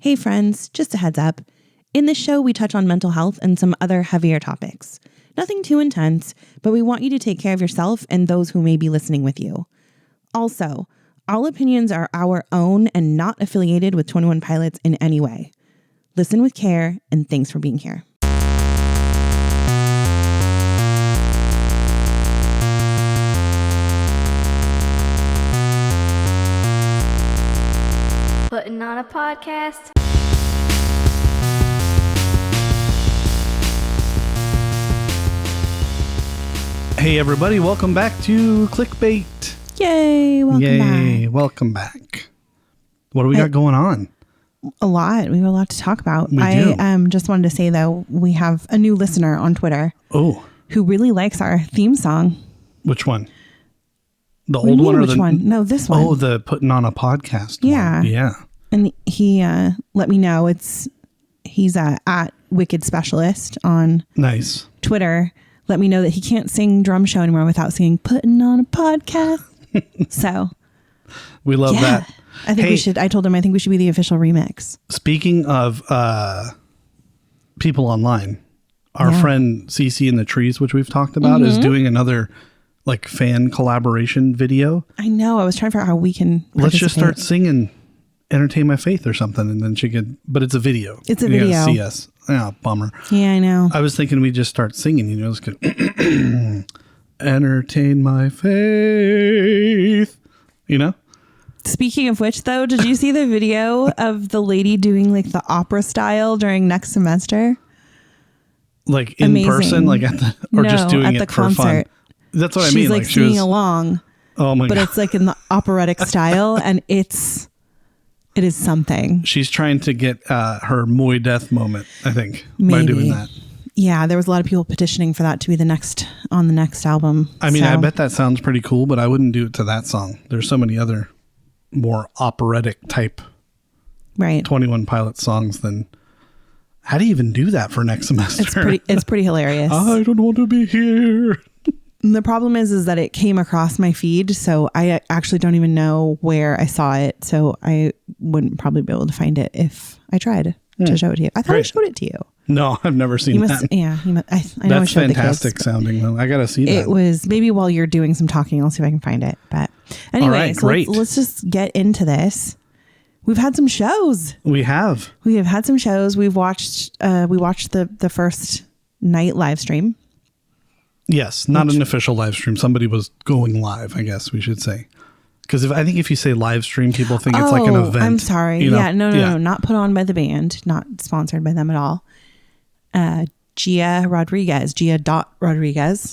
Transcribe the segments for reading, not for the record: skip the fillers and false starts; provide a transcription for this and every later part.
Hey friends, just a heads up. In this show, we touch on mental health and some other heavier topics. Nothing too intense, but we want you to take care of yourself and those who may be listening with you. Also, all opinions are our own and not affiliated with 21 Pilots in any way. Listen with care, and thanks for being here. Putting on a podcast. Hey everybody, welcome back to Clique Bait. Yay, Welcome back. What do we got going on? A lot. We have a lot to talk about. We I do. just wanted to say, though, we have a new listener on Twitter Oh, who really likes our theme song. which one? The What do you old mean, one or which the one? No, this one. Oh, the putting on a podcast Yeah. one. Yeah. And he let me know he's at Wicked Specialist on Nice. Twitter. Let me know that he can't sing Drum Show anymore without singing Putting on a Podcast. So We love that. I think we should. I told him I think we should be the official remix. Speaking of people online, our friend CC in the Trees, which we've talked about, is doing another like fan collaboration video. I know. I was trying to figure out how we can. Let's just start participate. singing Entertain My Faith or something, and then she could, but it's a video. It's a You gotta video. see us. Yeah, bummer. Yeah, I know. I was thinking we just start singing, just go, entertain my faith, Speaking of which, though, did you see the video of the lady doing like the opera style during next semester? like in Amazing. person, like at the, or just No, doing at it the for fun. concert. That's what She's I mean. like she singing was, along, oh my but God. it's like in the operatic style, and it is something. She's trying to get her Moy Death moment, I think, by Maybe. doing that. Yeah, there was a lot of people petitioning for that to be on the next album. I mean, So, I bet that sounds pretty cool, but I wouldn't do it to that song. There's so many other more operatic type right. 21 Pilots songs than. How do you even do that for next semester? It's pretty hilarious. I don't want to be here. And the problem is that it came across my feed, so I actually don't even know where I saw it. So I wouldn't probably be able to find it if I tried to show it to you. I thought I Great. showed it to you. No, I've never seen You must, that. yeah. You must, I know I That's showed fantastic the kids. sounding, though. I got to see that. It was maybe while you're doing some talking. I'll see if I can find it. But anyway, right, so great. let's just get into this. We've had some shows. We have. We have had some shows. We watched the first night live stream. Yes, not an official live stream. Somebody was going live, I guess we should say. Because I think if you say live stream, people think it's like an event. I'm sorry. Yeah, no, not put on by the band, not sponsored by them at all. Gia Rodriguez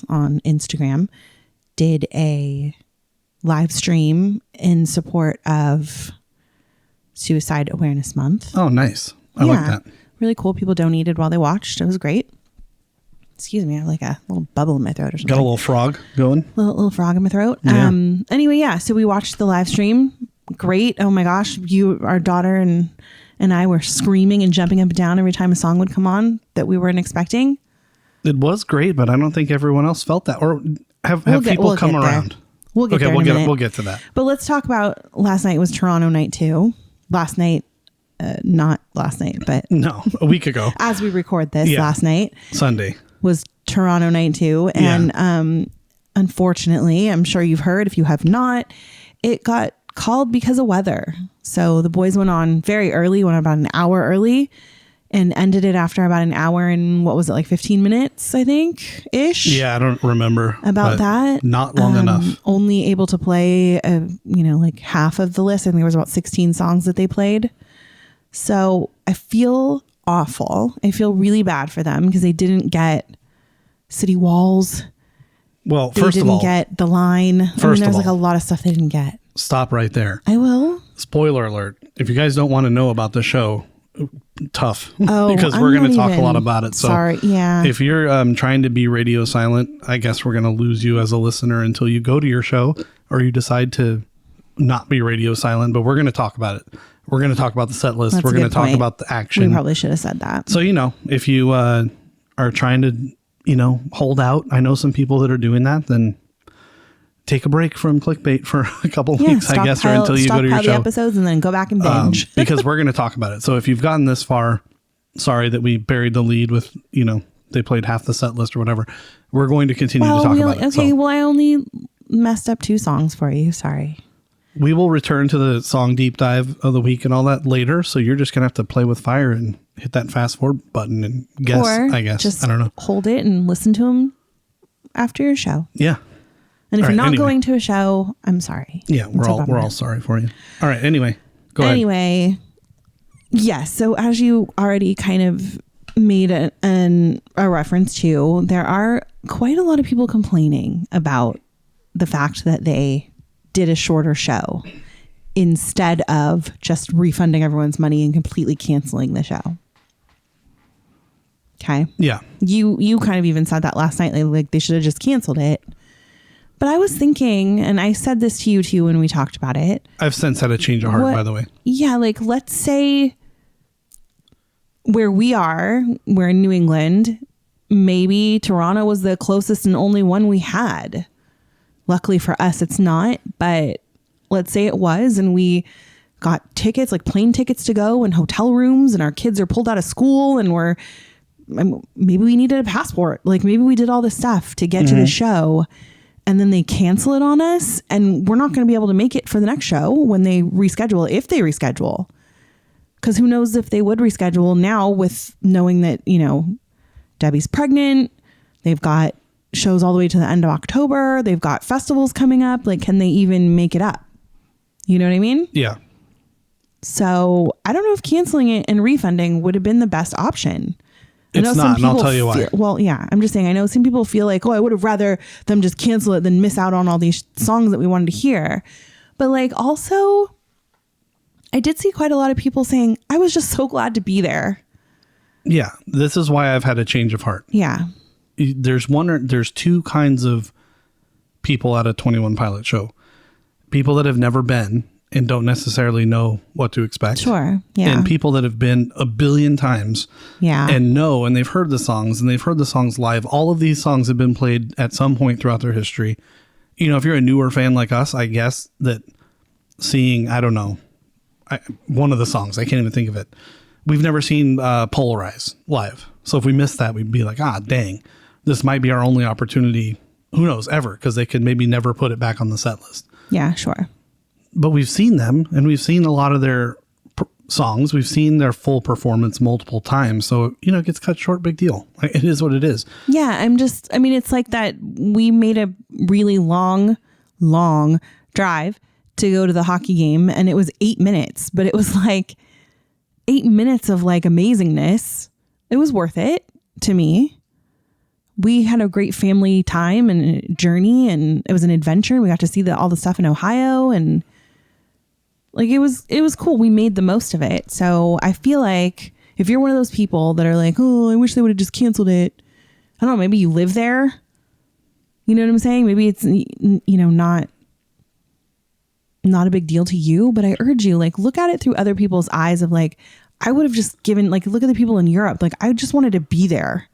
on Instagram did a live stream in support of Suicide Awareness Month. Oh, nice. I like that. Really cool. People donated while they watched. It was great. Excuse me, I have like a little bubble in my throat or something. Got a little frog going. Little frog in my throat. Yeah. Anyway, yeah. So we watched the live stream. Great. Oh my gosh. Our daughter and I were screaming and jumping up and down every time a song would come on that we weren't expecting. It was great, but I don't think everyone else felt that. Or have people come get there. around? We'll get there in a minute. We'll get to that. But let's talk about last night was Toronto night 2. Last night, not last night, but No, a week ago. as we record this, Yeah. last night Sunday. was Toronto night 2. And unfortunately, I'm sure you've heard, if you have not, it got called because of weather. So the boys went on very early, went about an hour early, and ended it after about an hour and what was it, like 15 minutes, I think, ish. Yeah, I don't remember About but that. Not long enough. Only able to play, like half of the list. I think there was about 16 songs that they played. So I feel awful. I feel really bad for them because they didn't get City Walls. Well, They first of didn't all, get The Line. First there's of like a all. lot of stuff they didn't get. stop right there. I will. Spoiler alert. If you guys don't want to know about the show, tough. Oh, because I'm we're going to not talk a even- lot about it. So Sorry. Yeah. if you're trying to be radio silent, I guess we're going to lose you as a listener until you go to your show or you decide to not be radio silent. But we're going to talk about it. We're going to talk about the set list. That's We're a going to good talk point. about the action. We probably should have said that. So, if you are trying to, hold out, I know some people that are doing that, then take a break from Clique Bait for a couple weeks, I guess, or until you go to your the show. episodes and then go back and binge. Because we're going to talk about it. So if you've gotten this far, sorry that we buried the lead with, they played half the set list or whatever. We're going to continue to talk about it. Okay, well, I only messed up 2 songs for you. Sorry. We will return to the song deep dive of the week and all that later. So you're just going to have to play with fire and hit that fast forward button and guess, I guess. Just I don't know. Hold it and listen to them after your show. Yeah. And if you're not going to a show, I'm sorry. Yeah, we're all sorry for you. All right. Anyway, go ahead. Anyway, yes. So as you already kind of made a reference to, there are quite a lot of people complaining about the fact that they did a shorter show instead of just refunding everyone's money and completely canceling the show. Okay. Yeah. You kind of even said that last night, like they should have just canceled it. But I was thinking, and I said this to you too when we talked about it. I've since had a change of heart, by the way. Yeah, like let's say where we're in New England, maybe Toronto was the closest and only one we had. Luckily for us, it's not, but let's say it was, and we got tickets, like plane tickets to go and hotel rooms, and our kids are pulled out of school and maybe we needed a passport. Like maybe we did all this stuff to get to the show. And then they cancel it on us, and we're not going to be able to make it for the next show when they reschedule, if they reschedule. Because who knows if they would reschedule now with knowing that, Debbie's pregnant. They've got shows all the way to the end of October. They've got festivals coming up. Like, can they even make it up? You know what I mean? Yeah. So I don't know if canceling it and refunding would have been the best option. It's not, and I'll tell you why. Well, yeah, I'm just saying, I know some people feel like, I would have rather them just cancel it than miss out on all these songs that we wanted to hear. But like, also, I did see quite a lot of people saying, I was just so glad to be there. Yeah, this is why I've had a change of heart. Yeah. There's 2 kinds of people at a 21 Pilot show. People that have never been and don't necessarily know what to expect. Sure. Yeah. And people that have been a billion times. Yeah. And know, and they've heard the songs, and they've heard the songs live. All of these songs have been played at some point throughout their history. If you're a newer fan like us, I guess that seeing, I don't know, one of the songs, I can't even think of it. We've never seen Polarize live. So if we missed that, we'd be like, dang, this might be our only opportunity. Who knows, ever, because they could maybe never put it back on the set list. Yeah, sure. But we've seen them, and we've seen a lot of their songs. We've seen their full performance multiple times. So, it gets cut short, big deal. It is what it is. Yeah, it's like that. We made a really long drive to go to the hockey game, and it was 8 minutes, but it was like 8 minutes of like amazingness. It was worth it to me. We had a great family time and journey, and it was an adventure. We got to see all the stuff in Ohio, and like it was cool. We made the most of it. So I feel like if you're one of those people that are like, I wish they would have just canceled it. I don't know. Maybe you live there. You know what I'm saying? Maybe it's, not a big deal to you, but I urge you, like, look at it through other people's eyes of like, I would have just given, like, look at the people in Europe. Like, I just wanted to be there.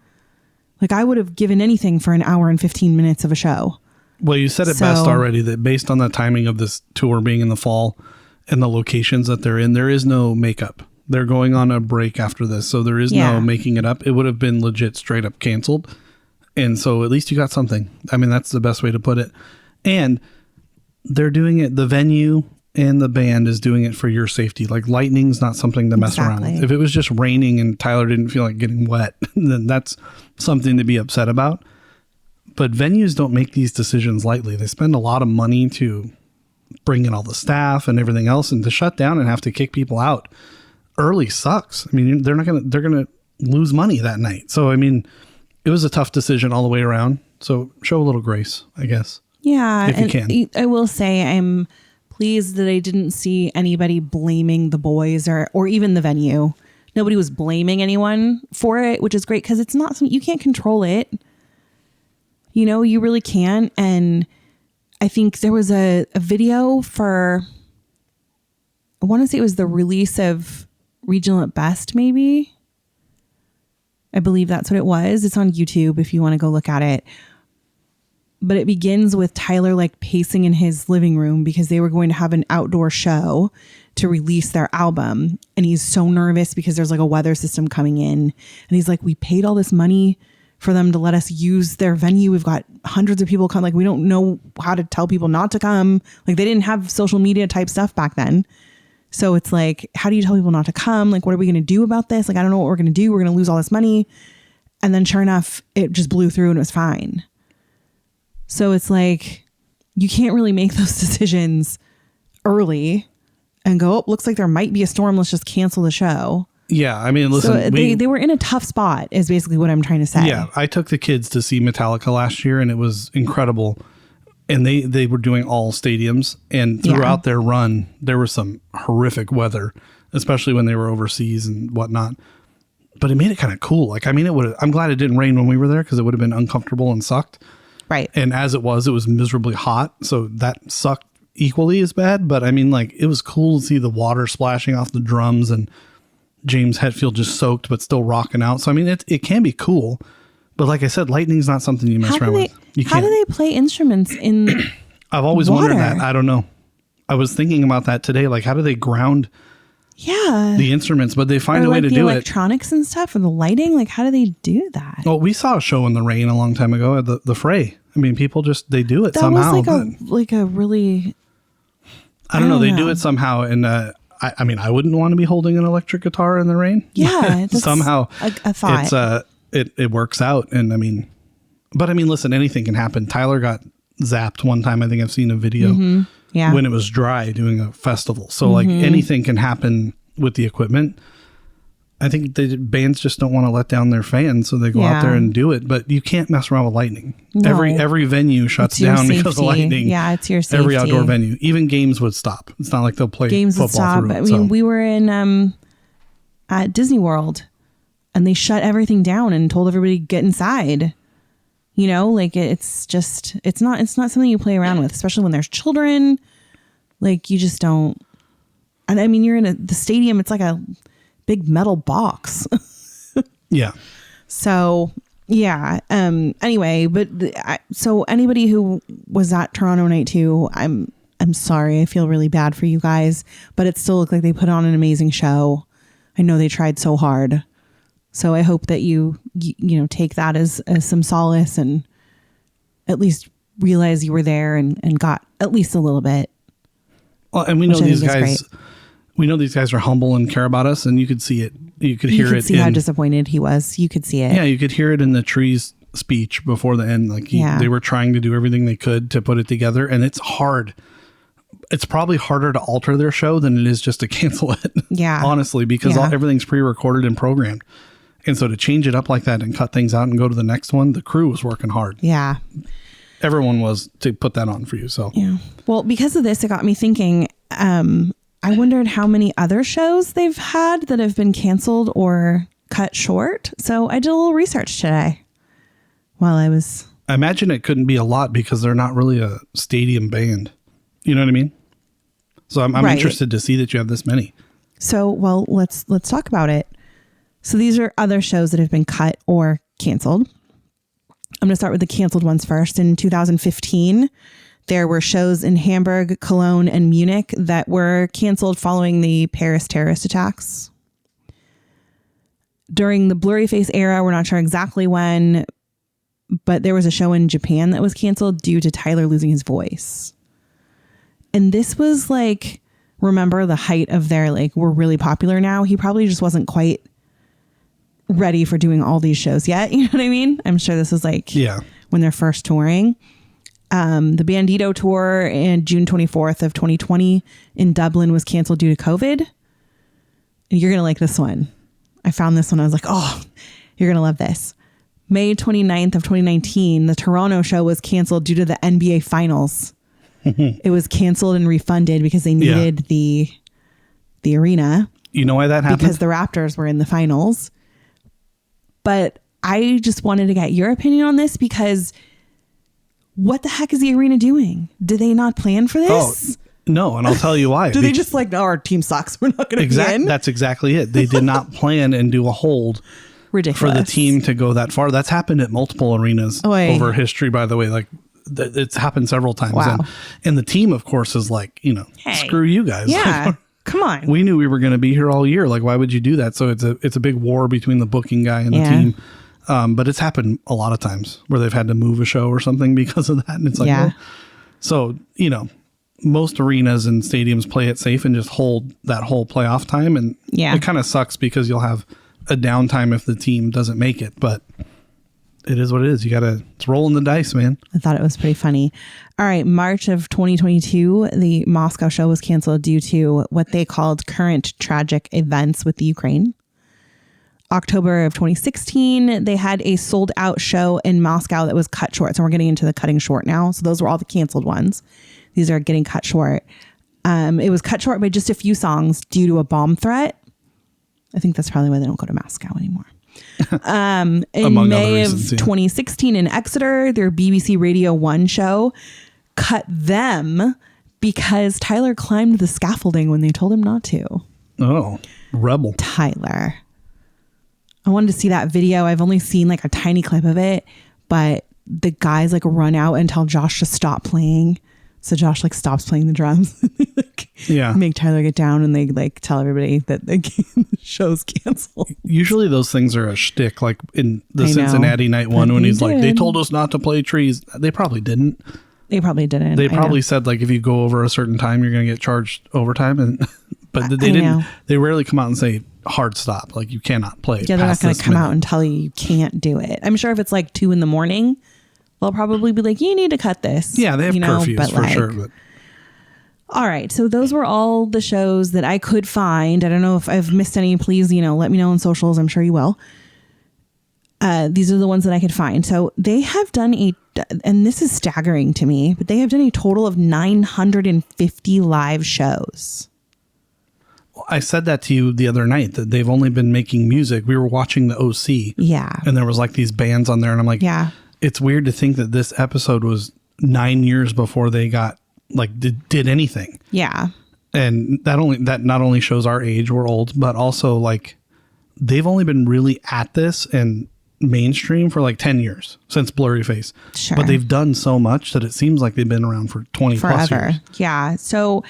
Like, I would have given anything for an hour and 15 minutes of a show. Well, you said it best already, that based on the timing of this tour being in the fall and the locations that they're in, there is no makeup. They're going on a break after this, so there is no making it up. It would have been legit straight up canceled. And so at least you got something. I mean, that's the best way to put it. And they're doing it, the venue and the band is doing it for your safety. Like, lightning's not something to mess around with. If it was just raining and Tyler didn't feel like getting wet, then that's something to be upset about. But venues don't make these decisions lightly. They spend a lot of money to bring in all the staff and everything else, and to shut down and have to kick people out early sucks. I mean, they're going to lose money that night. So, I mean, it was a tough decision all the way around. So show a little grace, I guess. Yeah. If you can. I will say I'm pleased that I didn't see anybody blaming the boys or even the venue. Nobody was blaming anyone for it, which is great because it's not something you can't control it. You really can't. And I think there was a video for, I want to say it was the release of Regional at Best, maybe. I believe that's what it was. It's on YouTube if you want to go look at it. But it begins with Tyler like pacing in his living room because they were going to have an outdoor show to release their album. And he's so nervous because there's like a weather system coming in. And he's like, we paid all this money for them to let us use their venue. We've got hundreds of people come. Like, we don't know how to tell people not to come. Like, they didn't have social media type stuff back then. So it's like, how do you tell people not to come? Like, what are we going to do about this? Like, I don't know what we're going to do. We're going to lose all this money. And then sure enough, it just blew through and it was fine. So it's like, you can't really make those decisions early and go, oh, looks like there might be a storm. Let's just cancel the show. Yeah. I mean, listen, so they were in a tough spot is basically what I'm trying to say. Yeah. I took the kids to see Metallica last year and it was incredible. And they were doing all stadiums, and throughout their run, there was some horrific weather, especially when they were overseas and whatnot. But it made it kind of cool. Like, I mean, I'm glad it didn't rain when we were there because it would have been uncomfortable and sucked. Right. And as it was miserably hot. So that sucked equally as bad. But I mean, like, it was cool to see the water splashing off the drums and James Hetfield just soaked, but still rocking out. So, I mean, it can be cool. But like I said, lightning's not something you mess around with. How do they play instruments in I've always water? wondered that. I don't know. I was thinking about that today. Like, how do they ground the instruments? But they find a way to do it. The electronics and stuff, or the lighting. Like, how do they do that? Well, we saw a show in the rain a long time ago at the Fray. I mean, people just, they do it somehow. That was like a really... I don't know. They do it somehow. And I mean, I wouldn't want to be holding an electric guitar in the rain. Yeah. Somehow a thought. It works out. And I mean, but I mean, listen, anything can happen. Tyler got zapped one time. I think I've seen a video when it was dry doing a festival. So like anything can happen with the equipment. I think the bands just don't want to let down their fans. So they go out there and do it, but you can't mess around with lightning. No. Every venue shuts down because of lightning. Yeah. It's your safety. Every outdoor venue, even games would stop. It's not like they'll play games football would stop. through it. I mean, we were in, at Disney World, and they shut everything down and told everybody to get inside. You know, like it's not something you play around with, especially when there's children. Like, you just don't. And I mean, you're in the stadium. It's like a big metal box. Yeah. So yeah. Anyway, but so anybody who was at Toronto Night 2, I'm sorry. I feel really bad for you guys, but it still looked like they put on an amazing show. I know they tried so hard. So I hope that you take that as some solace and at least realize you were there and got at least a little bit. Well, and we know these guys. We know these guys are humble and care about us, and you could see it. You could hear it. You could see how disappointed he was. You could see it. Yeah, you could hear it in the Tree's speech before the end. Like they were trying to do everything they could to put it together, and it's hard. It's probably harder to alter their show than it is just to cancel it. Yeah, honestly, because everything's pre-recorded and programmed. And so to change it up like that and cut things out and go to the next one, the crew was working hard. Yeah. Everyone was to put that on for you. So, yeah. Well, because of this, it got me thinking, I wondered how many other shows they've had that have been canceled or cut short. So I did a little research today while I imagine it couldn't be a lot because they're not really a stadium band. You know what I mean? So I'm interested to see that you have this many. So, well, let's talk about it. So these are other shows that have been cut or canceled. I'm going to start with the canceled ones first. In 2015, there were shows in Hamburg, Cologne, and Munich that were canceled following the Paris terrorist attacks. During the Blurryface era, we're not sure exactly when, but there was a show in Japan that was canceled due to Tyler losing his voice. And this was like, remember the height of their, like, we're really popular now. He probably just wasn't quite ready for doing all these shows yet. You know what I mean? I'm sure this was like when they're first touring. The Bandito tour in June 24th of 2020 in Dublin was canceled due to COVID. And you're going to like this one. I found this one. I was like, oh, you're going to love this. May 29th of 2019, the Toronto show was canceled due to the NBA finals. It was canceled and refunded because they needed the arena. You know why that happened? Because the Raptors were in the finals. But I just wanted to get your opinion on this because what the heck is the arena doing? Did they not plan for this? Oh, no, and I'll tell you why. Do they just like, no, our team sucks. We're not going to be in? That's exactly it. They did not plan and do a hold ridiculous for the team to go that far. That's happened at multiple arenas over history, by the way. Like it's happened several times. Wow. And the team, of course, is like, hey, screw you guys. Yeah. Come on. We knew we were going to be here all year. Like, why would you do that? So it's a big war between the booking guy and the team. But it's happened a lot of times where they've had to move a show or something because of that. And it's like, well, so, most arenas and stadiums play it safe and just hold that whole playoff time. And it kind of sucks because you'll have a downtime if the team doesn't make it, but it is what it is. It's rolling the dice, man. I thought it was pretty funny. All right. March of 2022, the Moscow show was canceled due to what they called current tragic events with the Ukraine. October of 2016, they had a sold out show in Moscow that was cut short. So we're getting into the cutting short now. So those were all the canceled ones. These are getting cut short. It was cut short by just a few songs due to a bomb threat. I think that's probably why they don't go to Moscow anymore. In May of 2016 in Exeter, their BBC Radio 1 show cut them because Tyler climbed the scaffolding when they told him not to. Oh, rebel. Tyler. I wanted to see that video. I've only seen like a tiny clip of it, but the guys like run out and tell Josh to stop playing. So Josh like stops playing the drums. Make Tyler get down and they like tell everybody that the show's canceled. Usually those things are a shtick, like in the Cincinnati night one when he's like, they told us not to play trees. They probably didn't. They probably said like if you go over a certain time you're going to get charged overtime, but they didn't. They rarely come out and say hard stop, like you cannot play. Yeah, they're not going to come out and tell you can't do it. I'm sure if it's like 2 a.m, they'll probably be like, you need to cut this. Yeah, they have curfews for sure. But. All right. So those were all the shows that I could find. I don't know if I've missed any. Please, let me know on socials. I'm sure you will. These are the ones that I could find. So they have done and this is staggering to me, but they have done a total of 950 live shows. I said that to you the other night that they've only been making music. We were watching the OC. Yeah. And there was like these bands on there. And I'm like, it's weird to think that this episode was 9 years before they got did anything. Yeah. And that not only shows our age, we're old, but also like they've only been really at this and mainstream for like 10 years since Blurryface. Sure. But they've done so much that it seems like they've been around for 20 plus years. Yeah. So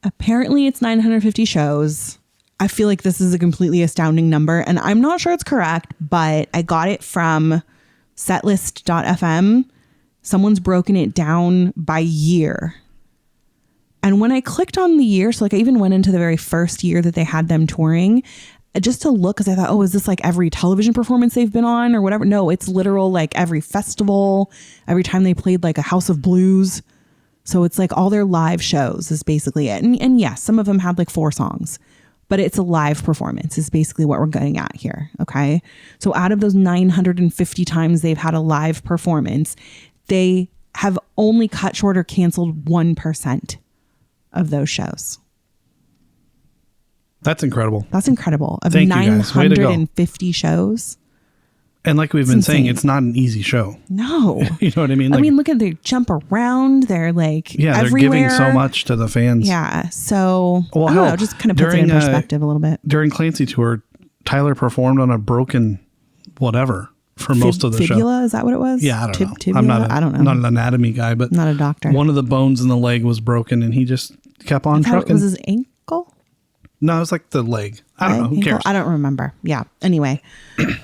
apparently it's 950 shows. I feel like this is a completely astounding number and I'm not sure it's correct, but I got it from Setlist.fm. Someone's broken it down by year. And when I clicked on the year, so like I even went into the very first year that they had them touring just to look, because I thought, is this like every television performance they've been on or whatever? No, it's literal like every festival, every time they played like a House of Blues. So it's like all their live shows is basically it. And yes, some of them had like 4 songs, but it's a live performance is basically what we're getting at here. Okay. So out of those 950 times they've had a live performance, they have only cut short or canceled 1% of those shows. That's incredible. Of 950 shows. And like we've been saying, it's not an easy show. No. You know what I mean? Like, I mean, look at they jump around. They're like everywhere. They're giving so much to the fans. Yeah. So I don't know, just kind of puts it in perspective a little bit. During Clancy Tour, Tyler performed on a broken whatever for most of the show. Fibula, is that what it was? Yeah, I don't know. Tibula? I don't know. I'm not an anatomy guy, but not a doctor. One of the bones in the leg was broken and he just kept on trucking. It was his ankle? No, it was like the leg. I don't know. Who cares? I don't remember. Yeah. Anyway.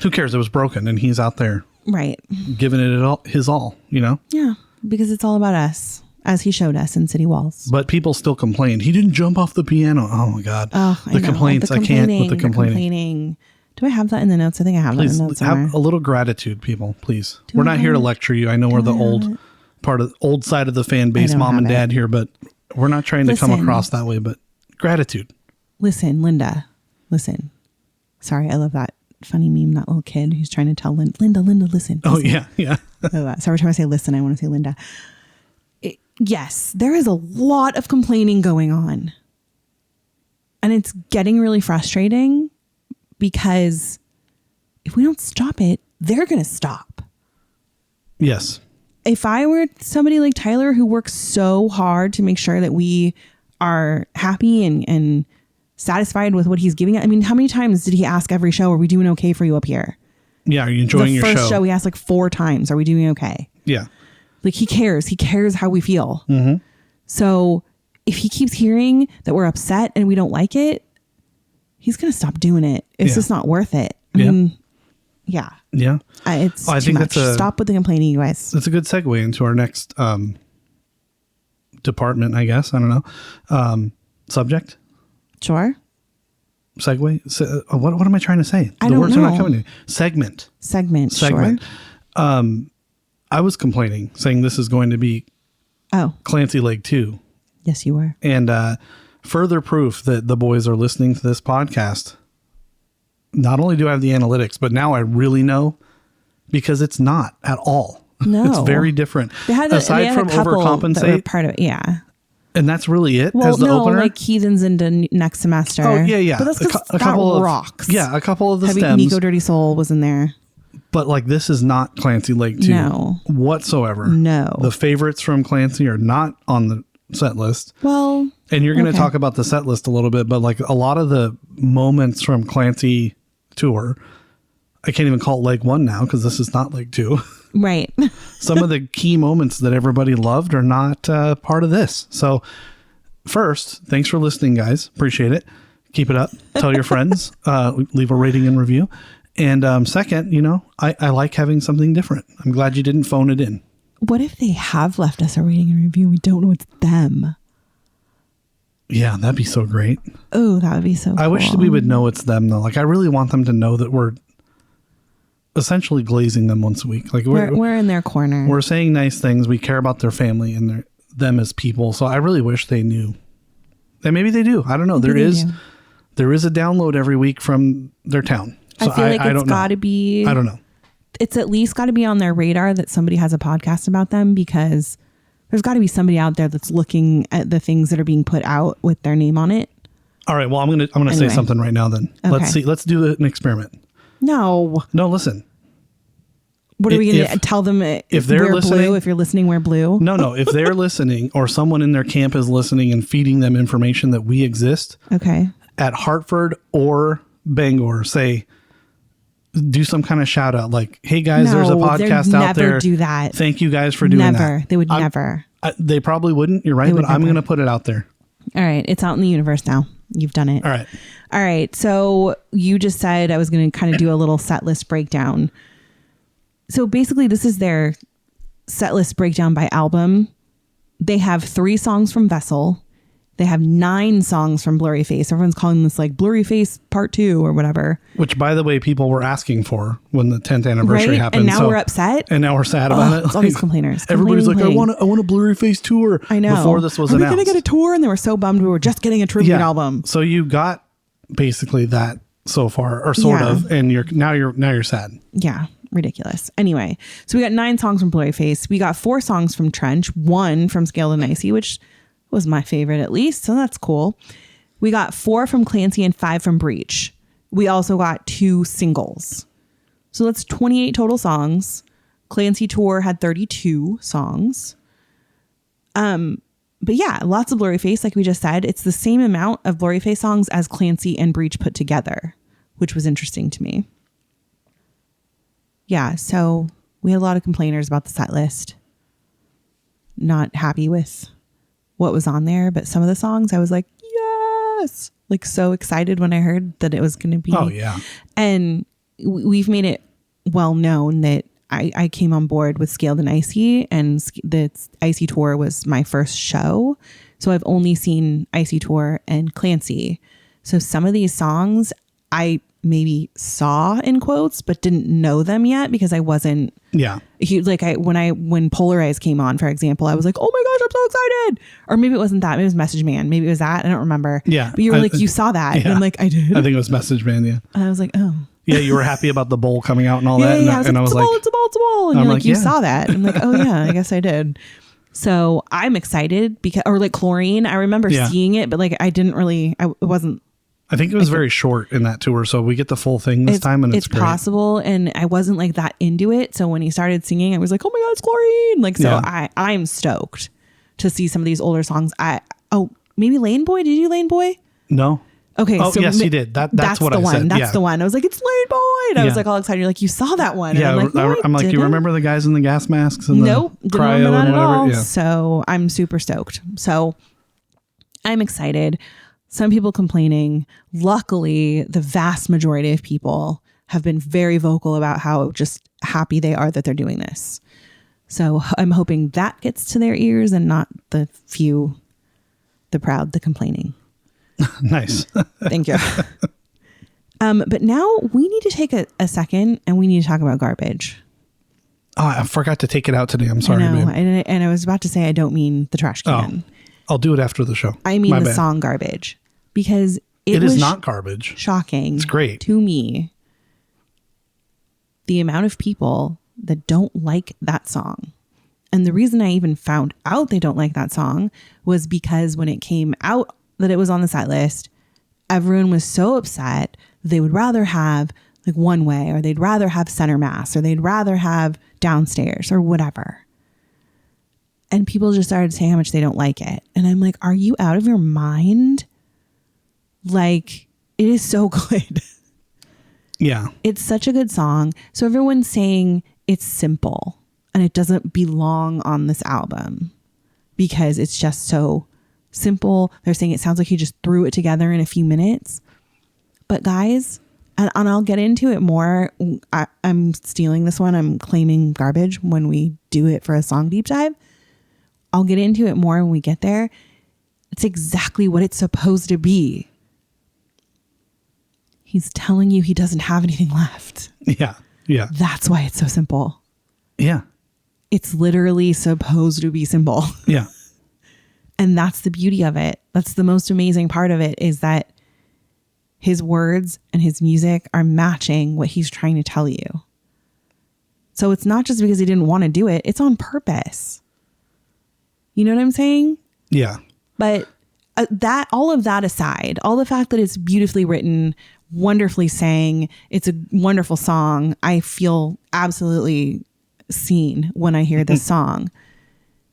Who cares? It was broken and he's out there. Right. Giving it his all, Yeah. Because it's all about us, as he showed us in City Walls. But people still complained. He didn't jump off the piano. Oh my God. Oh, the complaints. I can't with the complaining. Do I have that in the notes? I think I have that in the notes somewhere. Have a little gratitude, people, please. We're not here to lecture you. I know we're the old side of the fan base, mom and dad here, but we're not trying to come across that way, but gratitude. Listen, Linda, listen. Sorry, I love that funny meme, that little kid who's trying to tell Linda, listen. Oh, yeah. So every time I say listen, I want to say Linda. Yes, there is a lot of complaining going on. And it's getting really frustrating because if we don't stop it, they're going to stop. Yes. If I were somebody like Tyler who works so hard to make sure that we are happy and satisfied with what he's giving. I mean, how many times did he ask every show, are we doing okay for you up here? Yeah, are you enjoying your show? The first show he asked like 4 times, are we doing okay? Yeah. Like he cares how we feel. Mm-hmm. So if he keeps hearing that we're upset and we don't like it, he's going to stop doing it. It's just not worth it. I mean, yeah. Yeah. It's too much. Stop with the complaining, you guys. That's a good segue into our next department, I guess. I don't know. Subject? Sure. Segue? What am I trying to say? I don't know. are not coming to me. Segment. Sure. I was complaining, saying this is going to be Clancy Lake 2. Yes, you were. And further proof that the boys are listening to this podcast. Not only do I have the analytics, but now I really know, because it's not at all. No. It's very different. Aside from overcompensate. Part of it, yeah. And that's really it as the opener? Like Heathens into next semester. Oh, yeah. But that's a couple of rocks. Yeah, a couple of the Heavy stems. Nico Dirty Soul was in there. But like this is not Clancy Lake 2 whatsoever. No. The favorites from Clancy are not on the set list. Well, and you're going to talk about the set list a little bit, but like a lot of the moments from Clancy tour, I can't even call it Lake 1 now because this is not Lake 2. Right. Some of the key moments that everybody loved are not part of this. So first, thanks for listening, guys. Appreciate it. Keep it up. Tell your friends. Leave a rating and review. And second, I like having something different. I'm glad you didn't phone it in. What if they have left us a rating and review? We don't know it's them. Yeah, that'd be so great. Oh, that would be so cool. I wish that we would know it's them, though. Like, I really want them to know that we're essentially glazing them once a week. Like we're in their corner. We're saying nice things. We care about their family and them as people. So I really wish they knew. And maybe they do. I don't know. There is a download every week from their town. So I feel like it's got to be. I don't know. It's at least got to be on their radar that somebody has a podcast about them, because there's got to be somebody out there that's looking at the things that are being put out with their name on it. All right. Well, I'm gonna say something right now. Then let's see. Let's do an experiment. No. Listen. What are we going to tell them? If they're listening, blue, if you're listening, wear blue. No. If they're listening, or someone in their camp is listening and feeding them information that we exist. Okay. At Hartford or Bangor, do some kind of shout out like, hey guys, there's a podcast out there. Never do that. Thank you guys for doing that. They would never. They probably wouldn't. You're right. But I'm going to put it out there. All right. It's out in the universe now. You've done it. All right. So you just said I was going to kind of do a little set list breakdown. So basically this is their set list breakdown by album. They have 3 songs from Vessel. They have 9 songs from Blurryface. Everyone's calling this like Blurryface Part 2 or whatever. Which, by the way, people were asking for when the 10th anniversary happened. And now we're upset. And now we're sad about it. It's all these complainers. Everybody's like, I want a Blurryface tour. I know. Before this was announced. Are we going to get a tour? And they were so bummed we were just getting a tribute album. So you got basically that so far, or sort of, and now you're sad. Yeah. Ridiculous. Anyway, so we got 9 songs from Blurryface. We got 4 songs from Trench, 1 from Scaled and Icy, which was my favorite at least, so that's cool. We got 4 from Clancy and 5 from Breach. We also got 2 singles. So that's 28 total songs. Clancy tour had 32 songs. But yeah, lots of Blurryface, like we just said. It's the same amount of Blurryface songs as Clancy and Breach put together, which was interesting to me. Yeah, so we had a lot of complainers about the set list. Not happy with what was on there, but some of the songs I was like, yes, like so excited when I heard that it was going to be. Oh yeah. And we've made it well known that I came on board with Scaled and Icy, and the Icy tour was my first show. So I've only seen Icy tour and Clancy. So some of these songs I maybe saw in quotes, but didn't know them yet because I wasn't. Yeah. When Polarize came on, for example, I was like, oh my gosh, I'm so excited. Or maybe it wasn't that. Maybe it was Message Man. Maybe it was that. I don't remember. Yeah. But you were you saw that. Yeah. And I'm like, I did. I think it was Message Man. Yeah. And I was like, oh. Yeah. You were happy about the bowl coming out and all that. Yeah. I was like, it's a bowl. And you're like, you saw that. And I'm like, oh yeah, I guess I did. So I'm excited because, or like Chlorine, I remember seeing it, but like I didn't really, it wasn't. I think it was very short in that tour, so we get the full thing this time, and it's great. Possible, and I wasn't like that into it. So when he started singing, I was like, "Oh my god, it's Chlorine!" Like, so I'm stoked to see some of these older songs. Maybe Lane Boy. Did you Lane Boy? No. Okay. Oh, yes, he did. That's what the I one. said. That's the one. I was like, it's Late Boy. And I was like all excited. You're like, you saw that one. Yeah. And I'm like, you remember the guys in the gas masks and nope, the didn't cryo remember that and at whatever? all. Yeah. So I'm super stoked. So I'm excited. Some people complaining. Luckily, the vast majority of people have been very vocal about how just happy they are that they're doing this. So I'm hoping that gets to their ears and not the few, the proud, the complaining. Nice. Thank you. But now we need to take a second and we need to talk about garbage. Oh, I forgot to take it out today. I'm sorry, babe. And I was about to say, I don't mean the trash can. Oh, I'll do it after the show. I mean the song garbage, because it is was not garbage. Shocking. It's great to me. The amount of people that don't like that song. And the reason I even found out they don't like that song was because when it came out that it was on the set list, everyone was so upset. They would rather have like One Way, or they'd rather have Center Mass, or they'd rather have Downstairs or whatever. And people just started saying how much they don't like it. And I'm like, are you out of your mind? Like, it is so good. Yeah. It's such a good song. So everyone's saying it's simple and it doesn't belong on this album because it's just so simple. They're saying it sounds like he just threw it together in a few minutes. But guys, and I'll get into it more. I'm stealing this one. I'm claiming garbage when we do it for a song deep dive. I'll get into it more when we get there. It's exactly what it's supposed to be. He's telling you he doesn't have anything left. Yeah. Yeah. That's why it's so simple. Yeah. It's literally supposed to be simple. Yeah. And that's the beauty of it. That's the most amazing part of it, is that his words and his music are matching what he's trying to tell you. So it's not just because he didn't want to do it. It's on purpose. You know what I'm saying? Yeah. But all of that aside, all the fact that it's beautifully written, wonderfully sang, it's a wonderful song. I feel absolutely seen when I hear this song.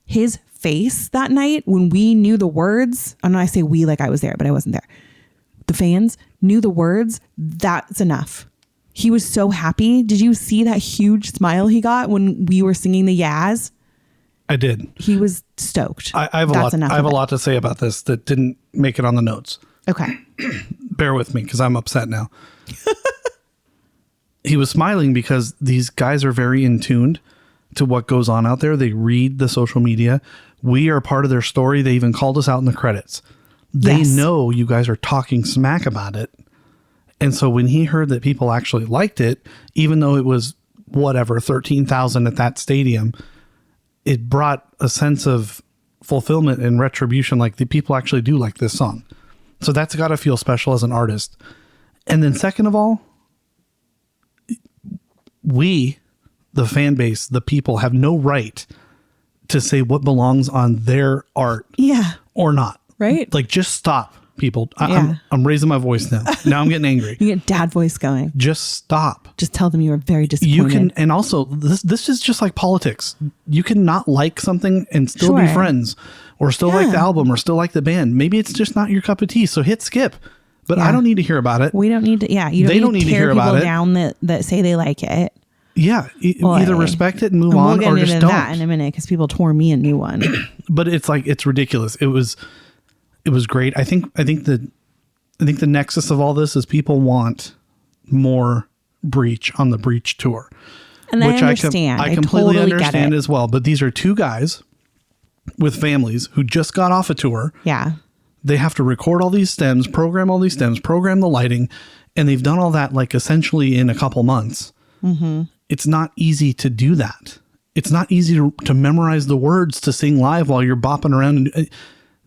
His face that night when we knew the words, and I say we like I was there, but I wasn't there. The fans knew the words. That's enough. He was so happy. Did you see that huge smile he got when we were singing the Yaz? I did. He was stoked. I have a lot to say about this that didn't make it on the notes. Okay. Bear with me because I'm upset now. He was smiling because these guys are very in tuned to what goes on out there. They read the social media. We are part of their story. They even called us out in the credits. They know you guys are talking smack about it. And so when he heard that people actually liked it, even though it was whatever, 13,000 at that stadium, it brought a sense of fulfillment and retribution. Like, the people actually do like this song. So that's got to feel special as an artist. And then second of all, we, the fan base, the people, have no right to say what belongs on their art or not. Right. Like, just stop, people. I'm raising my voice now. Now I'm getting angry. You get dad voice going. Just stop. Just tell them you are very disappointed. You can, and also this is just like politics. You can not like something and still be friends, or still like the album, or still like the band. Maybe it's just not your cup of tea. So hit skip. But I don't need to hear about it. We don't need to. Yeah. They don't need to hear about it. Down that say they like it. Yeah. Either respect it and move on, we'll or just don't. That in a minute, because people tore me a new one. But it's like, it's ridiculous. It was great. I think the nexus of all this is people want more Breach on the Breach tour, and which I understand. I completely understand as well. But these are two guys with families who just got off a tour. Yeah, they have to record all these stems, program the lighting, and they've done all that like essentially in a couple months. Mm-hmm. It's not easy to do that. It's not easy to memorize the words to sing live while you're bopping around.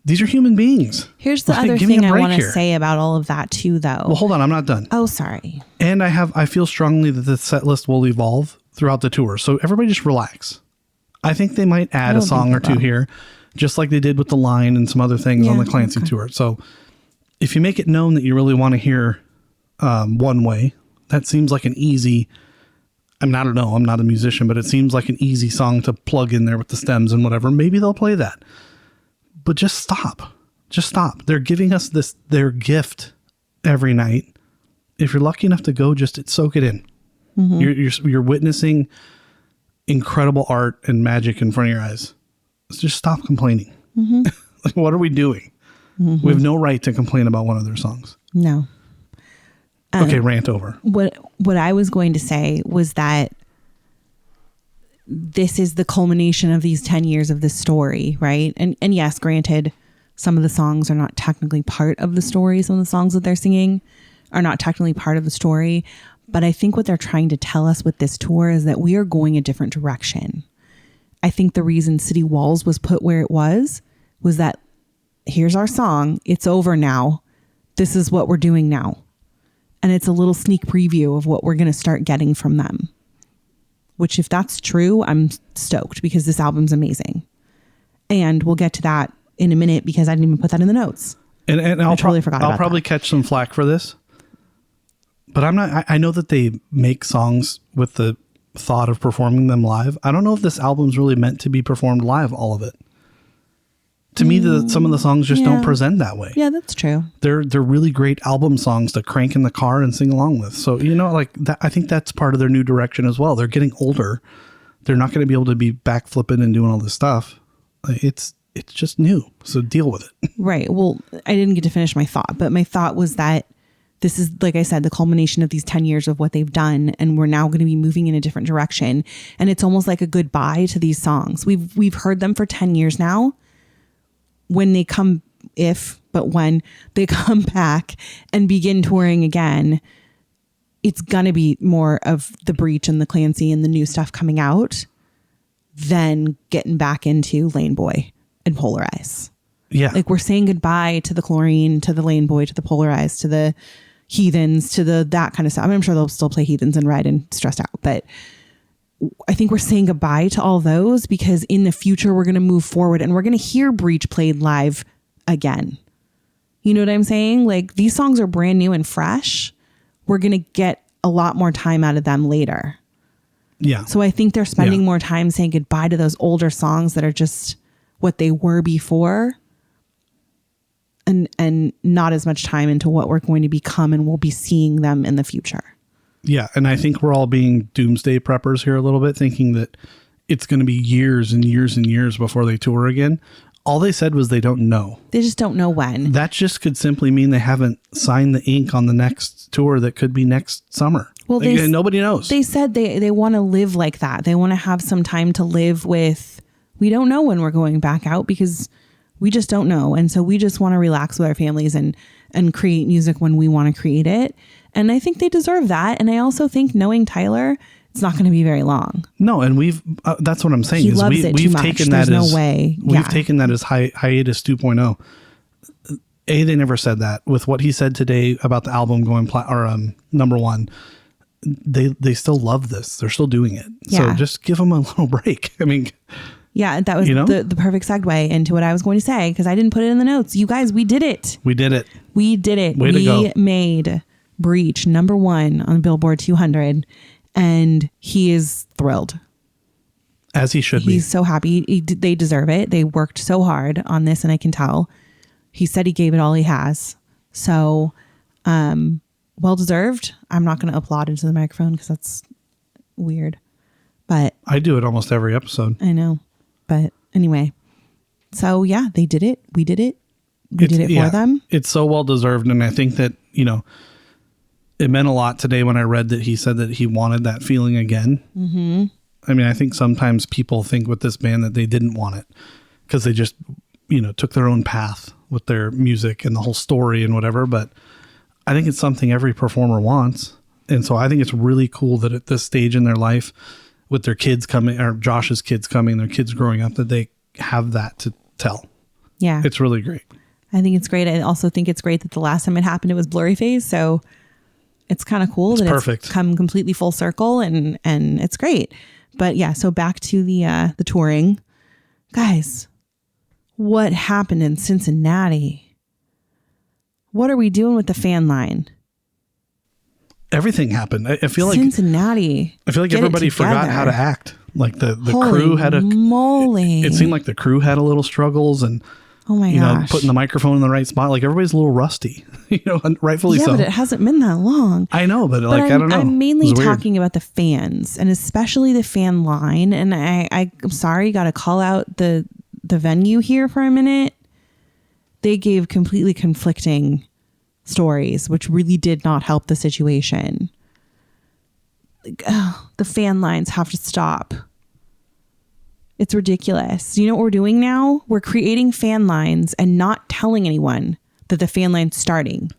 These are human beings. Here's the other thing I want to say about all of that too, though. Well, hold on. I'm not done. Oh, sorry. And I feel strongly that the set list will evolve throughout the tour. So everybody just relax. I think they might add a song or two here, just like they did with The Line and some other things on the Clancy tour. So if you make it known that you really want to hear One Way, that seems like an easy, I don't know, I'm not a musician, but it seems like an easy song to plug in there with the stems and whatever. Maybe they'll play that. But just stop. Just stop. They're giving us their gift every night, if you're lucky enough to go, just soak it in. You're witnessing incredible art and magic in front of your eyes. Just stop complaining. Like, what are we doing? We have no right to complain about one of their songs. No. Okay, rant over. What I was going to say was that this is the culmination of these 10 years of this story, right? And yes, granted, some of the songs are not technically part of the story. Some of the songs that they're singing are not technically part of the story. But I think what they're trying to tell us with this tour is that we are going a different direction. I think the reason City Walls was put where it was that here's our song. It's over now. This is what we're doing now. And it's a little sneak preview of what we're going to start getting from them. Which, if that's true, I'm stoked because this album's amazing. And we'll get to that in a minute because I didn't even put that in the notes. And I totally forgot about that. I'll probably catch some flack for this. But I know that they make songs with the thought of performing them live. I don't know if this album's really meant to be performed live, all of it. To me, some of the songs just don't present that way. Yeah, that's true. They're really great album songs to crank in the car and sing along with. So, like that, I think that's part of their new direction as well. They're getting older. They're not going to be able to be backflipping and doing all this stuff. It's just new. So deal with it. Right. Well, I didn't get to finish my thought, but my thought was that this is, like I said, the culmination of these 10 years of what they've done. And we're now going to be moving in a different direction. And it's almost like a goodbye to these songs. We've heard them for 10 years now. When they come, when they come back and begin touring again, it's going to be more of the Breach and the Clancy and the new stuff coming out than getting back into Lane Boy and Polarize. Yeah. Like, we're saying goodbye to the Chlorine, to the Lane Boy, to the Polarize, to the Heathens, to that kind of stuff. I mean, I'm sure they'll still play Heathens and Red and Stressed Out, but I think we're saying goodbye to all those because in the future, we're going to move forward and we're going to hear Breach played live again. You know what I'm saying? Like, these songs are brand new and fresh. We're going to get a lot more time out of them later. Yeah. So I think they're spending more time saying goodbye to those older songs that are just what they were before and not as much time into what we're going to become and we'll be seeing them in the future. Yeah, and I think we're all being doomsday preppers here a little bit, thinking that it's going to be years and years and years before they tour again. All they said was they don't know. They just don't know when. That just could simply mean they haven't signed the ink on the next tour that could be next summer. Well, nobody knows. They said they want to live like that. They want to have some time to live with, we don't know when we're going back out because we just don't know. And so we just want to relax with our families and create music when we want to create it. And I think they deserve that. And I also think knowing Tyler, it's not going to be very long. No, and we've that's what I'm saying. He loves it too much. Taken There's that no as, way. We've taken that as hiatus 2.0. They never said that. With what he said today about the album going number one, they still love this. They're still doing it. Yeah. So just give them a little break. I mean, yeah, that was the perfect segue into what I was going to say because I didn't put it in the notes. You guys, we did it. We did it. We did it. Way to go. We made Breach number one on Billboard 200 and he is thrilled. As he should be. He's so happy. They deserve it. They worked so hard on this and I can tell. He said he gave it all he has. So, well deserved. I'm not going to applaud into the microphone because that's weird. But I do it almost every episode. I know. But anyway. So yeah, they did it. We did it. We did it for them. It's so well deserved. And I think that, it meant a lot today when I read that he said that he wanted that feeling again. Mm-hmm. I mean, I think sometimes people think with this band that they didn't want it because they just, took their own path with their music and the whole story and whatever. But I think it's something every performer wants. And so I think it's really cool that at this stage in their life with their kids coming or Josh's kids coming, their kids growing up, that they have that to tell. Yeah. It's really great. I think it's great. I also think it's great that the last time it happened, it was Blurryface. So it's kind of cool that it's come completely full circle and it's great. But yeah, so back to the touring. Guys, what happened in Cincinnati? What are we doing with the fan line? Everything happened. I feel like Cincinnati. I feel like everybody forgot how to act. Like the Holy crew had moly. It seemed like the crew had a little struggles and Oh my gosh. Putting the microphone in the right spot. Like everybody's a little rusty, rightfully so. Yeah, but it hasn't been that long. I know, but I don't know. I'm mainly talking about the fans and especially the fan line. And I'm sorry, got to call out the venue here for a minute. They gave completely conflicting stories, which really did not help the situation. The fan lines have to stop. It's ridiculous. You know what we're doing now? We're creating fan lines and not telling anyone that the fan line's starting.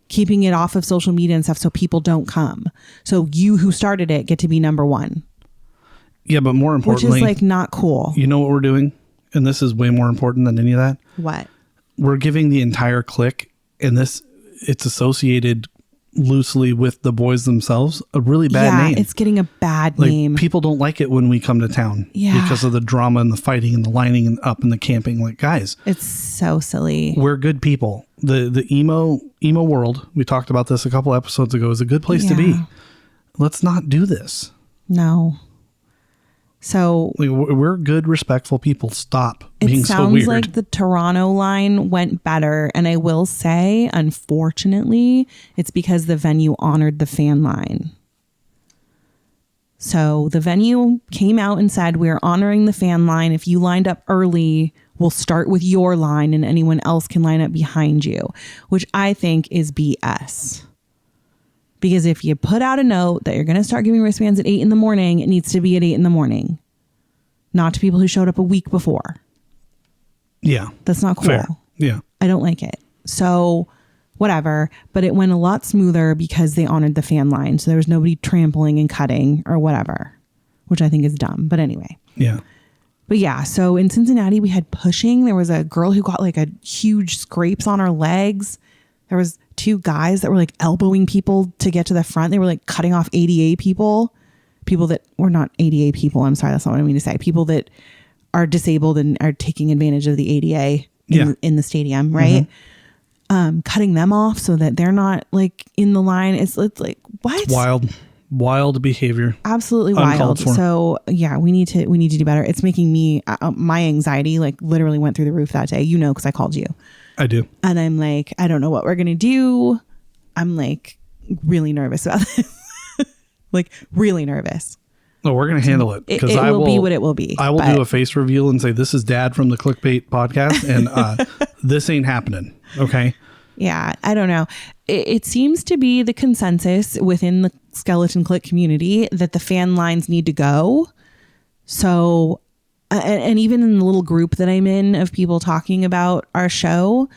Keeping it off of social media and stuff so people don't come. So you who started it get to be number one. Yeah, but more importantly... Which is not cool. You know what we're doing? And this is way more important than any of that. What? We're giving the entire clique, and it's associated loosely with the boys themselves, a really bad name. It's getting a bad name. People don't like it when we come to town because of the drama and the fighting and the lining and up and the camping. Like, guys, it's so silly. We're good people. The emo world, we talked about this a couple episodes ago, is a good place to be. Let's not do this. No. So we're good, respectful people. Stop being so weird. It sounds like the Toronto line went better. And I will say, unfortunately, it's because the venue honored the fan line. So the venue came out and said, we're honoring the fan line. If you lined up early, we'll start with your line and anyone else can line up behind you, which I think is BS. Because if you put out a note that you're going to start giving wristbands at 8 a.m, it needs to be at 8 a.m, not to people who showed up a week before. Yeah. That's not cool. Fair. Yeah. I don't like it. So whatever, but it went a lot smoother because they honored the fan line. So there was nobody trampling and cutting or whatever, which I think is dumb. But anyway. Yeah. But yeah, so in Cincinnati, we had pushing. There was a girl who got a huge scrapes on her legs. There was 2 guys that were elbowing people to get to the front. They were cutting off ADA people that were not ADA people. I'm sorry. That's not what I mean to say. People that are disabled and are taking advantage of the ADA in the stadium. Right. Mm-hmm. Cutting them off so that they're not in the line. It's like, what? It's wild behavior. Absolutely wild. So yeah, we need to do better. It's making me, my anxiety literally went through the roof that day, cause I called you. I do. And I'm I don't know what we're going to do. I'm really nervous about this. Really nervous. No, we're going to handle it. It will be what it will be. I will do a face reveal and say, this is Dad from the Clique Bait podcast. And this ain't happening. Okay. Yeah. I don't know. It seems to be the consensus within the skeleton clique community that the fan lines need to go. So, and even in the little group that I'm in of people talking about our show,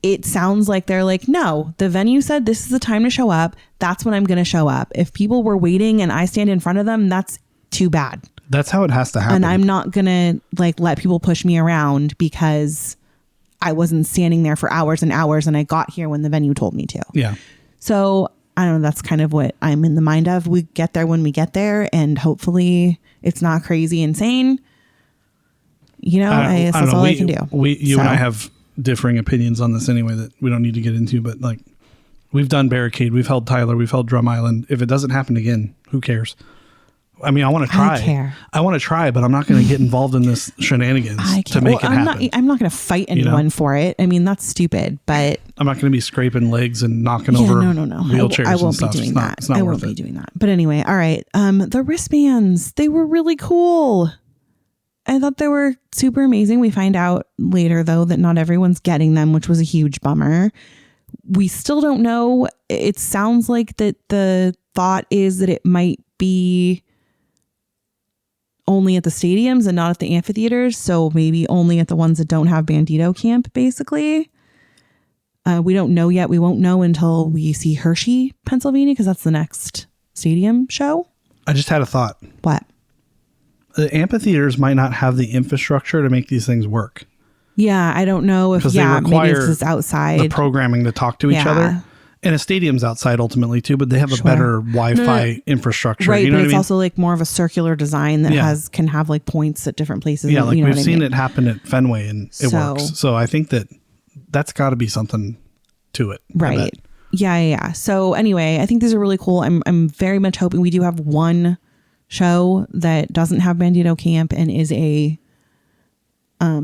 it sounds like they're no, the venue said this is the time to show up. That's when I'm going to show up. If people were waiting and I stand in front of them, that's too bad. That's how it has to happen. And I'm not going to let people push me around because I wasn't standing there for hours and hours and I got here when the venue told me to. Yeah. So I don't know. That's kind of what I'm in the mind of. We get there when we get there and hopefully it's not crazy insane. That's all I can do. You and I have differing opinions on this anyway that we don't need to get into, but we've done Barricade, we've held Tyler, we've held Drum Island. If it doesn't happen again, who cares? I mean, I want to try. I want to try, but I'm not going to get involved in this shenanigans to make it happen. I'm not going to fight anyone for it. I mean, that's stupid, but I'm not going to be scraping legs and knocking over wheelchairs. I won't be doing that. I won't be doing that. But anyway, all right. The wristbands, they were really cool. I thought they were super amazing. We find out later, though, that not everyone's getting them, which was a huge bummer. We still don't know. It sounds like that the thought is that it might be only at the stadiums and not at the amphitheaters. So maybe only at the ones that don't have Bandito Camp, basically. We don't know yet. We won't know until we see Hershey, Pennsylvania, because that's the next stadium show. I just had a thought. What? The amphitheaters might not have the infrastructure to make these things work. Yeah, I don't know if they require maybe it's outside the programming to talk to each other. And a stadium's outside ultimately too, but they have a better Wi-Fi infrastructure. Right, but it's also more of a circular design that can have points at different places. Yeah, we've seen it happen at Fenway and it works. So I think that's got to be something to it. Right. Yeah. So anyway, I think these are really cool. I'm very much hoping we do have one show that doesn't have Bandito Camp and is a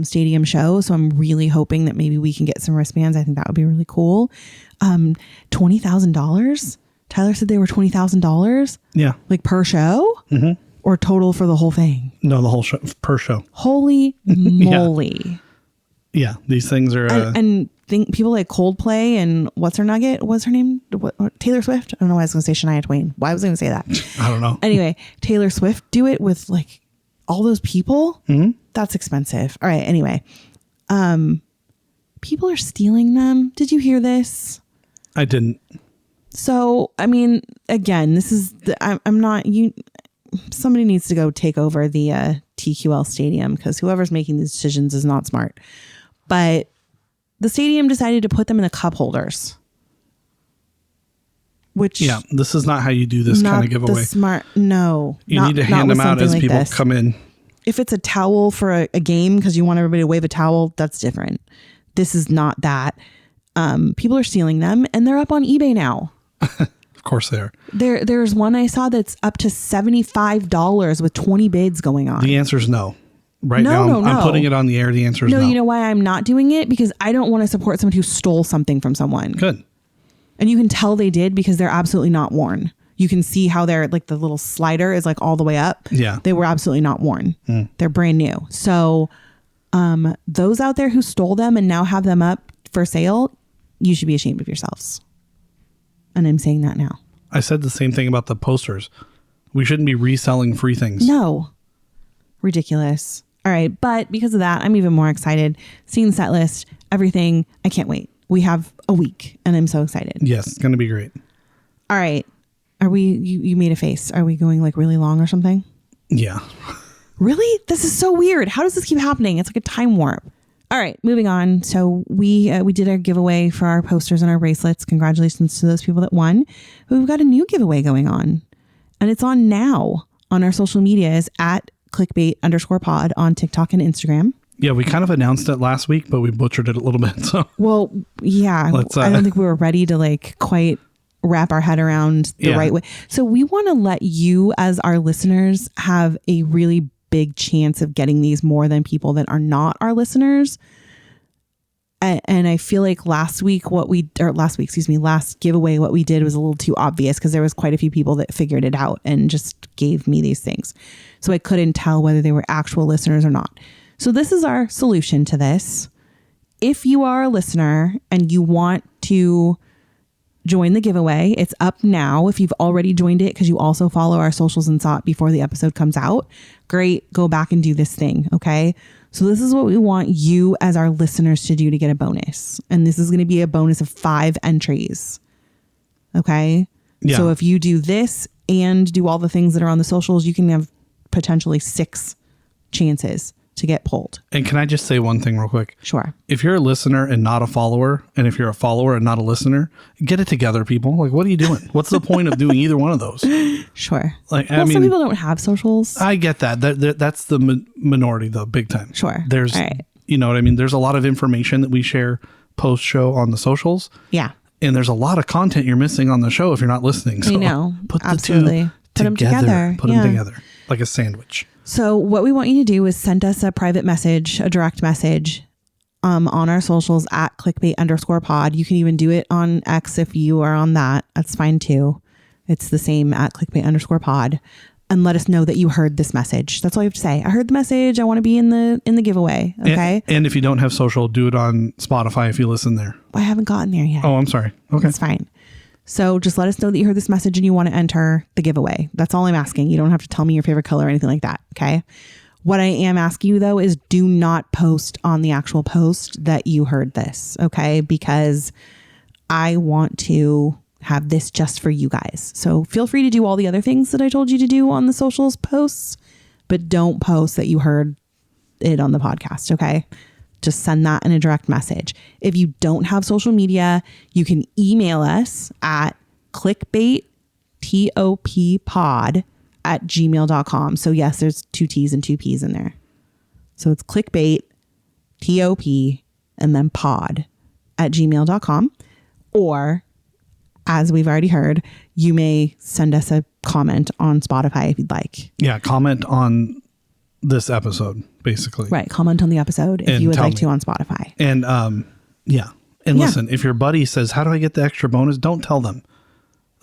stadium show. So I'm really hoping that maybe we can get some wristbands. I think that would be really cool. $20,000. Tyler said they were $20,000. Yeah. Like per show or total for the whole thing? No, the whole show, per show. Holy moly. Yeah. These things are, and think people like Coldplay and what's her nugget? What's her name? Taylor Swift? I don't know why I was going to say Shania Twain. Why was I going to say that? I don't know. Anyway, Taylor Swift do it with like all those people. That's expensive. All right. Anyway, people are stealing them. Did you hear this? I didn't. So, I mean, again, this is, I'm not, somebody needs to go take over the TQL stadium because whoever's making these decisions is not smart. But the stadium decided to put them in the cup holders. Which, yeah, this is not how you do this kind of giveaway. No. You need to hand them out as people come in. If it's a towel for a game because you want everybody to wave a towel, that's different. This is not that. People are stealing them and they're up on eBay now. Of course they are. There's one I saw that's up to $75 with 20 bids going on. The answer is no. Right now, I'm putting it on the air. The answer is no. No, you know why I'm not doing it? Because I don't want to support someone who stole something from someone. Good. And you can tell they did because they're absolutely not worn. You can see how they're like the little slider is like all the way up. Yeah. They were absolutely not worn. They're brand new. So those out there who stole them and now have them up for sale, you should be ashamed of yourselves. And I'm saying that now. I said the same thing about the posters. We shouldn't be reselling free things. No. Ridiculous. All right. But because of that, I'm even more excited. Seeing Setlist, everything. I can't wait. We have a week and I'm so excited. Yes, it's going to be great. All right. Are we, you made a face. Are we going like really long or something? Yeah. Really? This is so weird. How does this keep happening? It's like a time warp. All right, moving on. So we did our giveaway for our posters and our bracelets. Congratulations to those people that won. But we've got a new giveaway going on. And it's on now on our social medias at clickbait_pod on TikTok and Instagram. Yeah, we kind of announced it last week, but we butchered it a little bit. So well, yeah, I don't think we were ready to like quite wrap our head around the right way. So we want to let you as our listeners have a really big chance of getting these more than people that are not our listeners. And I feel like last giveaway, what we did was a little too obvious because there was quite a few people that figured it out and just gave me these things. So I couldn't tell whether they were actual listeners or not. So this is our solution to this. If you are a listener and you want to join the giveaway, it's up now. If you've already joined it because you also follow our socials and saw it before the episode comes out, great, go back and do this thing. Okay. So this is what we want you as our listeners to do to get a bonus. And this is going to be a bonus of 5 entries. Okay. Yeah. So if you do this and do all the things that are on the socials, you can have potentially 6 chances to get pulled. And can I just say one thing real quick? Sure. If you're a listener and not a follower, and if you're a follower and not a listener, get it together, people. Like, what are you doing? What's the point of doing either one of those? Sure. Like, well, I mean, some people don't have socials. I get that. That's the minority, though, big time. Sure. There's, you know what I mean? There's a lot of information that we share post-show on the socials. Yeah. And there's a lot of content you're missing on the show if you're not listening. So I know. Put Absolutely. the two together. Put them together like a sandwich. So what we want you to do is send us a private message, a direct message on our socials at clickbait_pod. You can even do it on X if you are on that. That's fine too. It's the same at clickbait_pod. And let us know that you heard this message. That's all you have to say. I heard the message. I want to be in the giveaway. Okay. And if you don't have social, do it on Spotify if you listen there. I haven't gotten there yet. Oh, I'm sorry. Okay. It's fine. So just let us know that you heard this message and you want to enter the giveaway. That's all I'm asking. You don't have to tell me your favorite color or anything like that. Okay. What I am asking you though is do not post on the actual post that you heard this. Okay. Because I want to have this just for you guys. So feel free to do all the other things that I told you to do on the socials posts, but don't post that you heard it on the podcast. Okay. Just send that in a direct message. If you don't have social media, you can email us at clickbaittopod@gmail.com. So yes, there's 2 T's and 2 P's in there. So it's clickbaittop and then pod@gmail.com. Or as we've already heard, you may send us a comment on Spotify if you'd like. Yeah, comment on this episode. basically. Right. Comment on the episode if you would like to on Spotify. And listen, if your buddy says, how do I get the extra bonus? Don't tell them.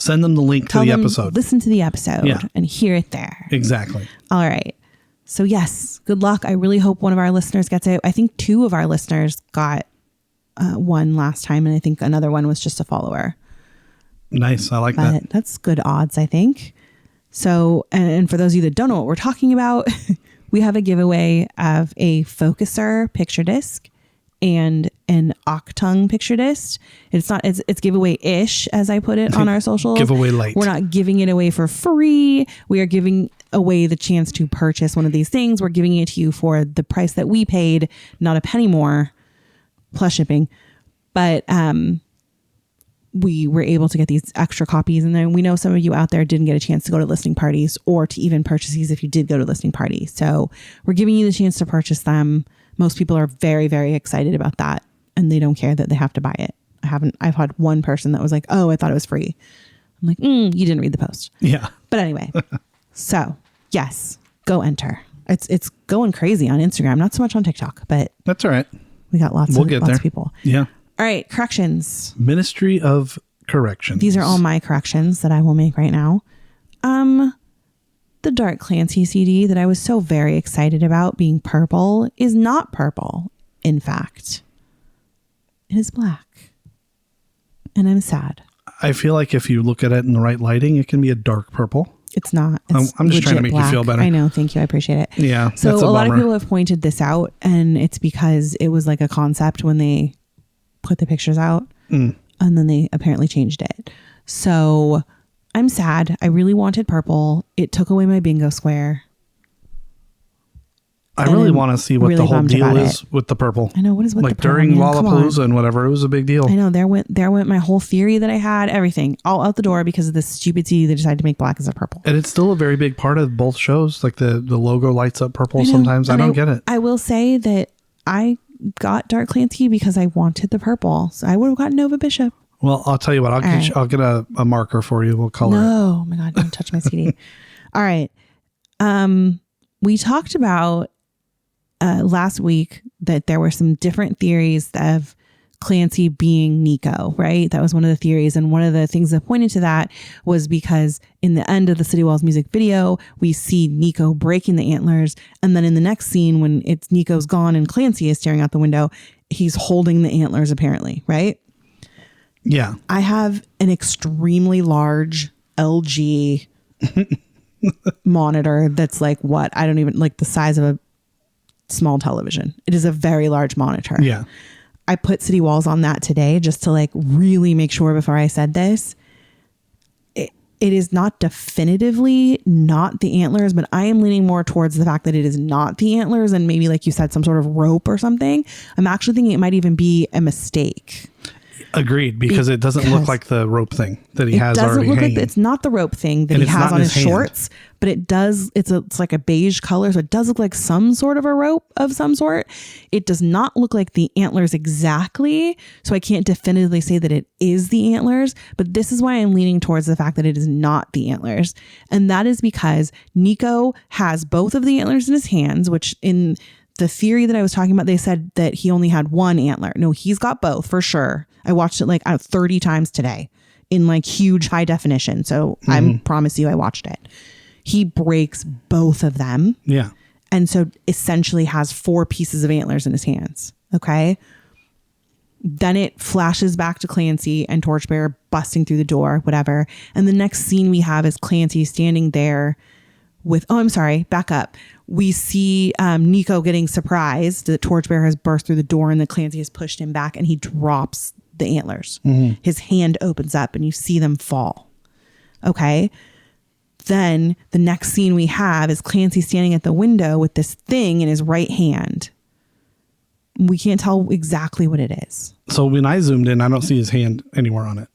Send them the link to the episode. Listen to the episode and hear it there. Exactly. All right. So yes, good luck. I really hope one of our listeners gets it. I think 2 of our listeners got one last time, and I think another one was just a follower. Nice. I like that. That's good odds, I think. So, and for those of you that don't know what we're talking about, we have a giveaway of a Focuser picture disc and an Octung picture disc. It's giveaway-ish, as I put it on our socials. Giveaway light. We're not giving it away for free. We are giving away the chance to purchase one of these things. We're giving it to you for the price that we paid, not a penny more, plus shipping. But we were able to get these extra copies. And then we know some of you out there didn't get a chance to go to listening parties or to even purchase these if you did go to listening parties. So we're giving you the chance to purchase them. Most people are very, very excited about that, and they don't care that they have to buy it. I've had one person that was like, oh, I thought it was free. I'm like, you didn't read the post. Yeah. But anyway, so yes, go enter. It's going crazy on Instagram, not so much on TikTok, but that's all right. We got lots of people. Yeah. All right. Corrections. Ministry of Corrections. These are all my corrections that I will make right now. The Dark Clancy CD that I was so very excited about being purple is not purple. In fact, it is black. And I'm sad. I feel like if you look at it in the right lighting, it can be a dark purple. It's not. I'm just trying to make you feel better. I know. Thank you. I appreciate it. Yeah. So a lot of people have pointed this out, and it's because it was like a concept when they put the pictures out, and then they apparently changed it. So I'm sad. I really wanted purple. It took away my bingo square. I really want to see what the whole deal is with the purple. I know. What is with the purple? During Lollapalooza and whatever, it was a big deal. I know. There went my whole theory that I had, everything all out the door because of this stupid CD they decided to make black as a purple. And it's still a very big part of both shows. Like the logo lights up purple sometimes. I don't get it. I will say that I got Dark Clancy because I wanted the purple. So I would have gotten Nova Bishop. I'll tell you what. I'll get a marker for you. We'll color it. Oh my God. Don't touch my CD. All right. We talked about last week that there were some different theories of Clancy being Nico, right? That was one of the theories. And one of the things that pointed to that was because in the end of the City Walls music video, we see Nico breaking the antlers. And then in the next scene, when it's Nico's gone and Clancy is staring out the window, he's holding the antlers apparently, right? Yeah. I have an extremely large LG monitor that's like what? I don't even like the size of a small television. It is a very large monitor. Yeah. I put City Walls on that today just to like really make sure before I said this. It is not definitively not the antlers, but I am leaning more towards the fact that it is not the antlers and maybe like you said, some sort of rope or something. I'm actually thinking it might even be a mistake. Agreed, because it doesn't look like the rope thing that he has already hanging. It's not the rope thing that he has on his shorts, but it does. It's like a beige color, so it does look like some sort of a rope of some sort. It does not look like the antlers exactly, so I can't definitively say that it is the antlers, but this is why I'm leaning towards the fact that it is not the antlers. And that is because Nico has both of the antlers in his hands, which in the theory that I was talking about, they said that he only had one antler. No, he's got both for sure. I watched it like 30 times today in like huge high definition. So I promise you I watched it. He breaks both of them. Yeah. And so essentially has 4 pieces of antlers in his hands. Okay. Then it flashes back to Clancy and Torchbearer busting through the door, whatever. And the next scene we have is Clancy standing there with, back up. We see Nico getting surprised that Torchbearer has burst through the door and that Clancy has pushed him back and he drops the antlers. His hand opens up and you see them fall. Okay. Then the next scene we have is Clancy standing at the window with this thing in his right hand. We can't tell exactly what it is. So when I zoomed in, I don't see his hand anywhere on it.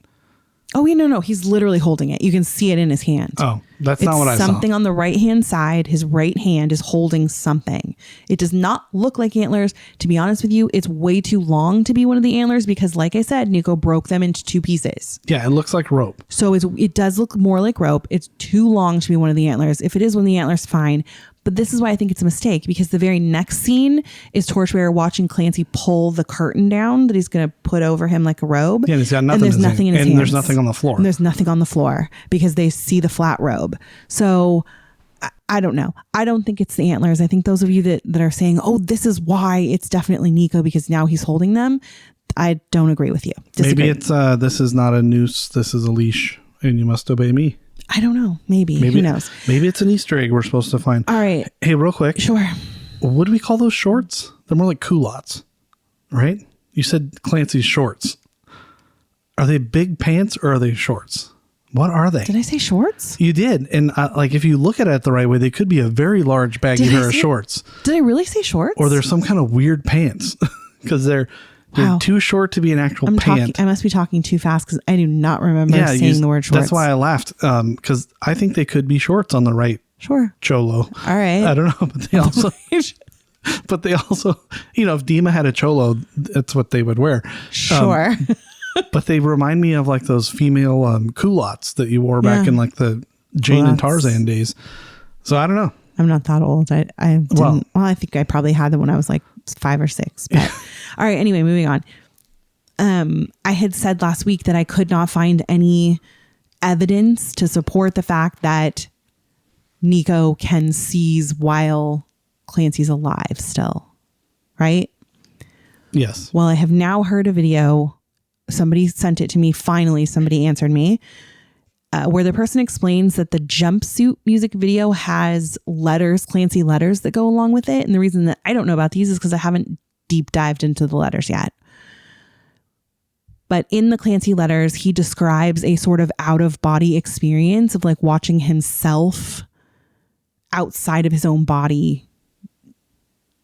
Oh, no. He's literally holding it. You can see it in his hand. Oh, that's not what I saw. Something on the right-hand side. His right hand is holding something. It does not look like antlers. To be honest with you, it's way too long to be one of the antlers because, like I said, Nico broke them into 2 pieces. Yeah, it looks like rope. So it does look more like rope. It's too long to be one of the antlers. If it is one of the antlers, fine. But this is why I think it's a mistake, because the very next scene is Torchbearer watching Clancy pull the curtain down that he's going to put over him like a robe. Yeah, and he's got nothing. And there's nothing in his hands. And there's nothing on the floor. And there's nothing on the floor because they see the flat robe. So I don't know. I don't think it's the antlers. I think those of you that are saying, oh, this is why it's definitely Nico because now he's holding them. I don't agree with you. Disagree. Maybe it's this is not a noose. This is a leash and you must obey me. I don't know. Maybe. Who knows? Maybe it's an Easter egg we're supposed to find. All right. Hey, real quick. Sure. What do we call those shorts? They're more like culottes, right? You said Clancy's shorts. Are they big pants or are they shorts? What are they? Did I say shorts? You did. And like if you look at it the right way, they could be a very large baggy pair of shorts. Did I really say shorts? Or there's some kind of weird pants because they're too short to be an actual pant. I must be talking too fast because I do not remember saying the word shorts. That's why I laughed because I think they could be shorts on the right. Sure. Cholo. All right. I don't know, but they also, if Dima had a cholo, that's what they would wear. Sure. But they remind me of like those female culottes that you wore back in like the Jane and Tarzan days. So I don't know. I'm not that old. I didn't. Well, I think I probably had them when I was like 5 or 6. But all right. Anyway, moving on. I had said last week that I could not find any evidence to support the fact that Nico can seize while Clancy's alive still. Right? Yes. Well, I have now heard a video. Somebody sent it to me. Finally, somebody answered me. Where the person explains that the jumpsuit music video has letters, Clancy letters that go along with it. And the reason that I don't know about these is because I haven't deep dived into the letters yet. But in the Clancy letters, he describes a sort of out of body experience of like watching himself outside of his own body,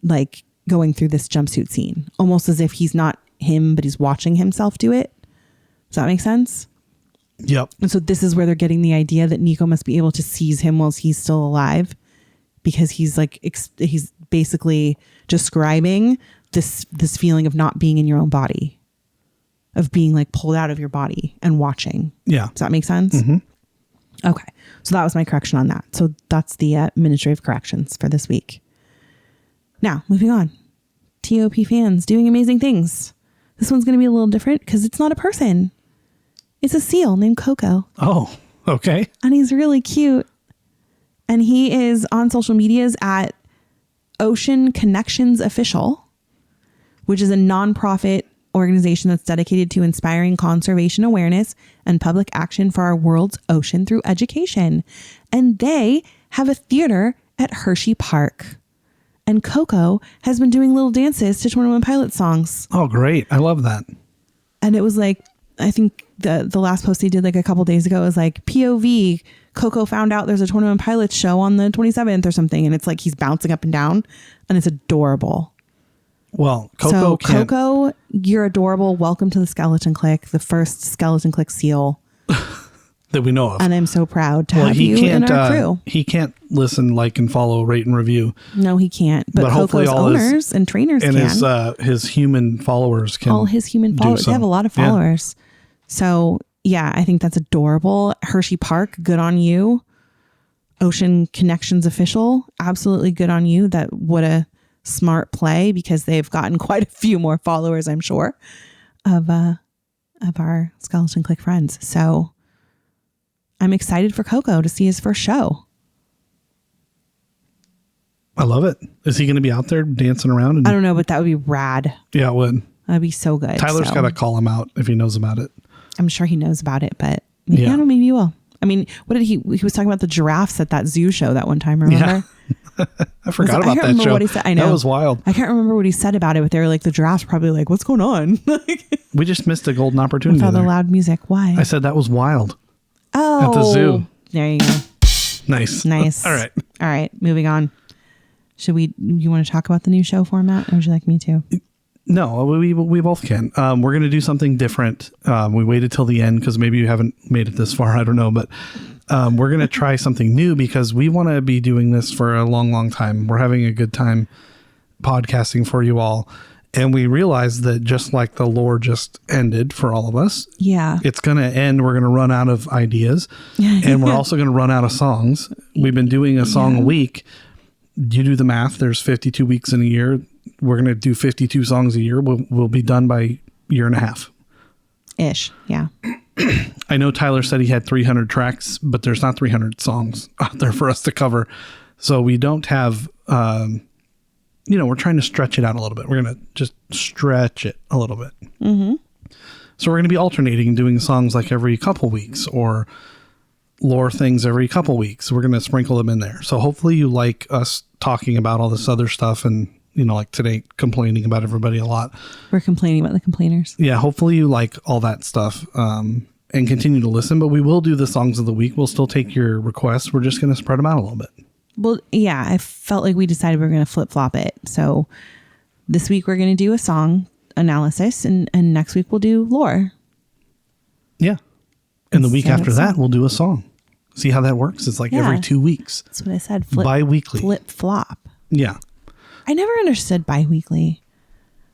like going through this jumpsuit scene, almost as if he's not him, but he's watching himself do it. Does that make sense? Yep. And so this is where they're getting the idea that Nico must be able to seize him while he's still alive, because he's like, he's basically describing this feeling of not being in your own body, of being like pulled out of your body and watching. Yeah. Does that make sense? Mm-hmm. Okay. So that was my correction on that. So that's the administrative corrections for this week. Now, moving on. TOP fans doing amazing things. This one's going to be a little different because it's not a person. It's a seal named Coco. Oh, okay. And he's really cute. And he is on social medias at Ocean Connections Official, which is a nonprofit organization that's dedicated to inspiring conservation awareness and public action for our world's ocean through education. And they have a theater at Hershey Park. And Coco has been doing little dances to 21 Pilots songs. Oh, great. I love that. And it was like, I think the last post he did like a couple days ago was like, POV, Coco found out there's a 21 Pilots show on the 27th or something. And it's like he's bouncing up and down and it's adorable. Well, Coco, you're adorable. Welcome to the Skeleton Clique, the first Skeleton Clique seal that we know of. And I'm so proud to have you in our crew. He can't listen, like, and follow, rate, and review. No, he can't. But Coco's owners and trainers and can. And his human followers can. All his human followers. They have a lot of followers. Yeah. So, yeah, I think that's adorable. Hershey Park, good on you. Ocean Connections Official, absolutely good on you. What a smart play, because they've gotten quite a few more followers, I'm sure, of our Skeleton Clique friends. So I'm excited for Coco to see his first show. I love it. Is he going to be out there dancing around? I don't know, but that would be rad. Yeah, it would. That'd be so good. Tyler's got to call him out if he knows about it. I'm sure he knows about it, but maybe, I don't know, maybe he will. I mean, what did he was talking about the giraffes at that zoo show that one time, remember? Yeah. I forgot about that show. What he said. I know. That was wild. I can't remember what he said about it, but they were like, the giraffes probably like, what's going on? We just missed a golden opportunity. With all the loud music. Why? I said that was wild. Oh. At the zoo. There you go. Nice. All right. Moving on. You want to talk about the new show format, or would you like me to? No, we both can. We're going to do something different. We waited till the end because maybe you haven't made it this far. I don't know. But we're going to try something new because we want to be doing this for a long, long time. We're having a good time podcasting for you all. And we realized that just like the lore just ended for all of us. Yeah. It's going to end. We're going to run out of ideas. And we're also going to run out of songs. We've been doing a song a week. You do the math. There's 52 weeks in a year. We're going to do 52 songs a year. We'll be done by year and a half. Ish. Yeah. I know Tyler said he had 300 tracks, but there's not 300 songs out there for us to cover. So we don't have, we're trying to stretch it out a little bit. We're going to just stretch it a little bit. Mm-hmm. So we're going to be alternating, doing songs like every couple weeks or lore things every couple weeks. We're going to sprinkle them in there. So hopefully you like us talking about all this other stuff and, like today complaining about everybody a lot. We're complaining about the complainers. Yeah. Hopefully you like all that stuff and continue to listen, but we will do the songs of the week. We'll still take your requests. We're just going to spread them out a little bit. Well, yeah, I felt like we decided we were going to flip flop it. So this week we're going to do a song analysis and next week we'll do lore. Yeah. And the week after that, we'll do a song. See how that works? It's like every 2 weeks. That's what I said. Bi-weekly. Flip flop. Yeah. I never understood bi-weekly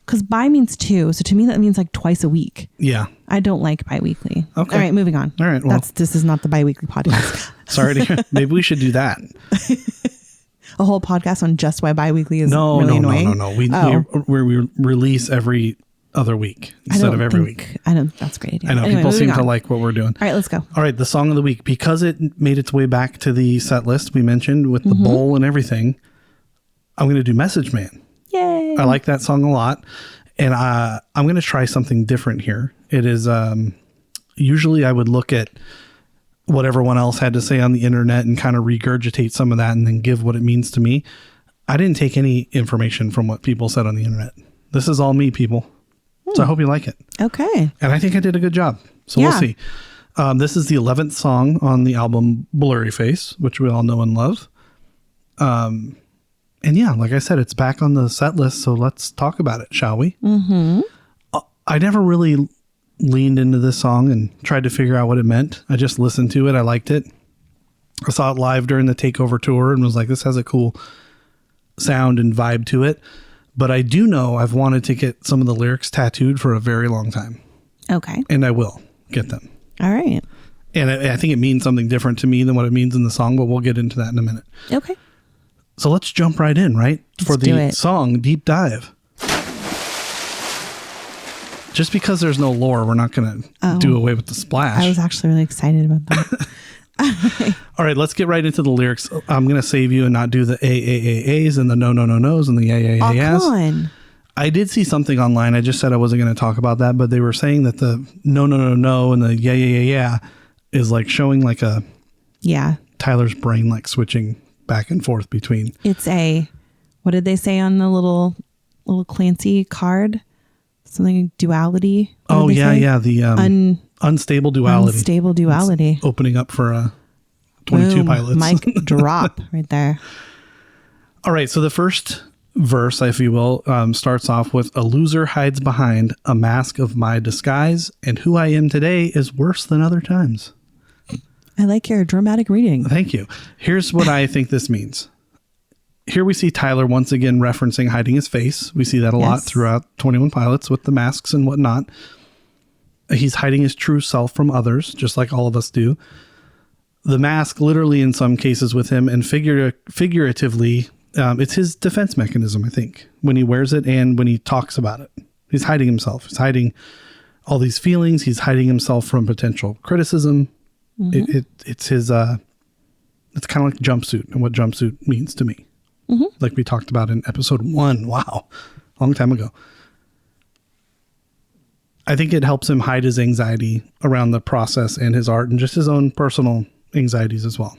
because bi means 2. So to me, that means like twice a week. Yeah. I don't like bi-weekly. Okay. All right, moving on. All right. Well, this is not the bi-weekly podcast. Sorry to hear. Maybe we should do that. A whole podcast on just why bi-weekly is really annoying. No. We release every other week instead of every week. I know that's a great idea. I know anyway, people seem to like what we're doing. All right, let's go. All right, the song of the week, because it made its way back to the set list we mentioned with the bowl and everything. I'm going to do Message Man. Yay! I like that song a lot, and I'm going to try something different here. It is usually I would look at what everyone else had to say on the internet and kind of regurgitate some of that and then give what it means to me. I didn't take any information from what people said on the internet. This is all me, people. So I hope you like it. Okay. And I think I did a good job. So we'll see. This is the 11th song on the album Blurryface, which we all know and love. And yeah, like I said, it's back on the set list. So let's talk about it, shall we? Mm-hmm. I never really leaned into this song and tried to figure out what it meant. I just listened to it. I liked it. I saw it live during the Takeover tour and was like, this has a cool sound and vibe to it. But I do know I've wanted to get some of the lyrics tattooed for a very long time. Okay. And I will get them. All right. And I think it means something different to me than what it means in the song, but we'll get into that in a minute. Okay. So let's jump right in, right? For the song Deep Dive. Just because there's no lore, we're not going to do away with the splash. I was actually really excited about that. All right, let's get right into the lyrics. I'm going to save you and not do the AAAAs and the no-no-no-nos and the yeah-yeah-yeah-yeahs. Oh, come on. I did see something online. I just said I wasn't going to talk about that, but they were saying that the no-no-no-no and the yeah-yeah-yeah-yeah is like showing like a... Yeah. Tyler's brain like switching back and forth between... It's a... What did they say on the little Clancy card? Something duality? Oh, yeah. The... Unstable duality. Unstable duality. It's opening up for 22 Boom. pilots. Mic drop right there. All right. So the first verse, if you will, starts off with, a loser hides behind a mask of my disguise, and who I am today is worse than other times. I like your dramatic reading. Thank you. Here's what I think this means. Here we see Tyler once again referencing hiding his face. We see that a lot throughout 21 Pilots with the masks and whatnot. He's hiding his true self from others, just like all of us do. The mask, literally in some cases with him, and figuratively, it's his defense mechanism, I think, when he wears it and when he talks about it. He's hiding himself. He's hiding all these feelings. He's hiding himself from potential criticism. Mm-hmm. It's his, it's kind of like jumpsuit and what jumpsuit means to me. Mm-hmm. Like we talked about in episode 1. Wow. Long time ago. I think it helps him hide his anxiety around the process and his art and just his own personal anxieties as well.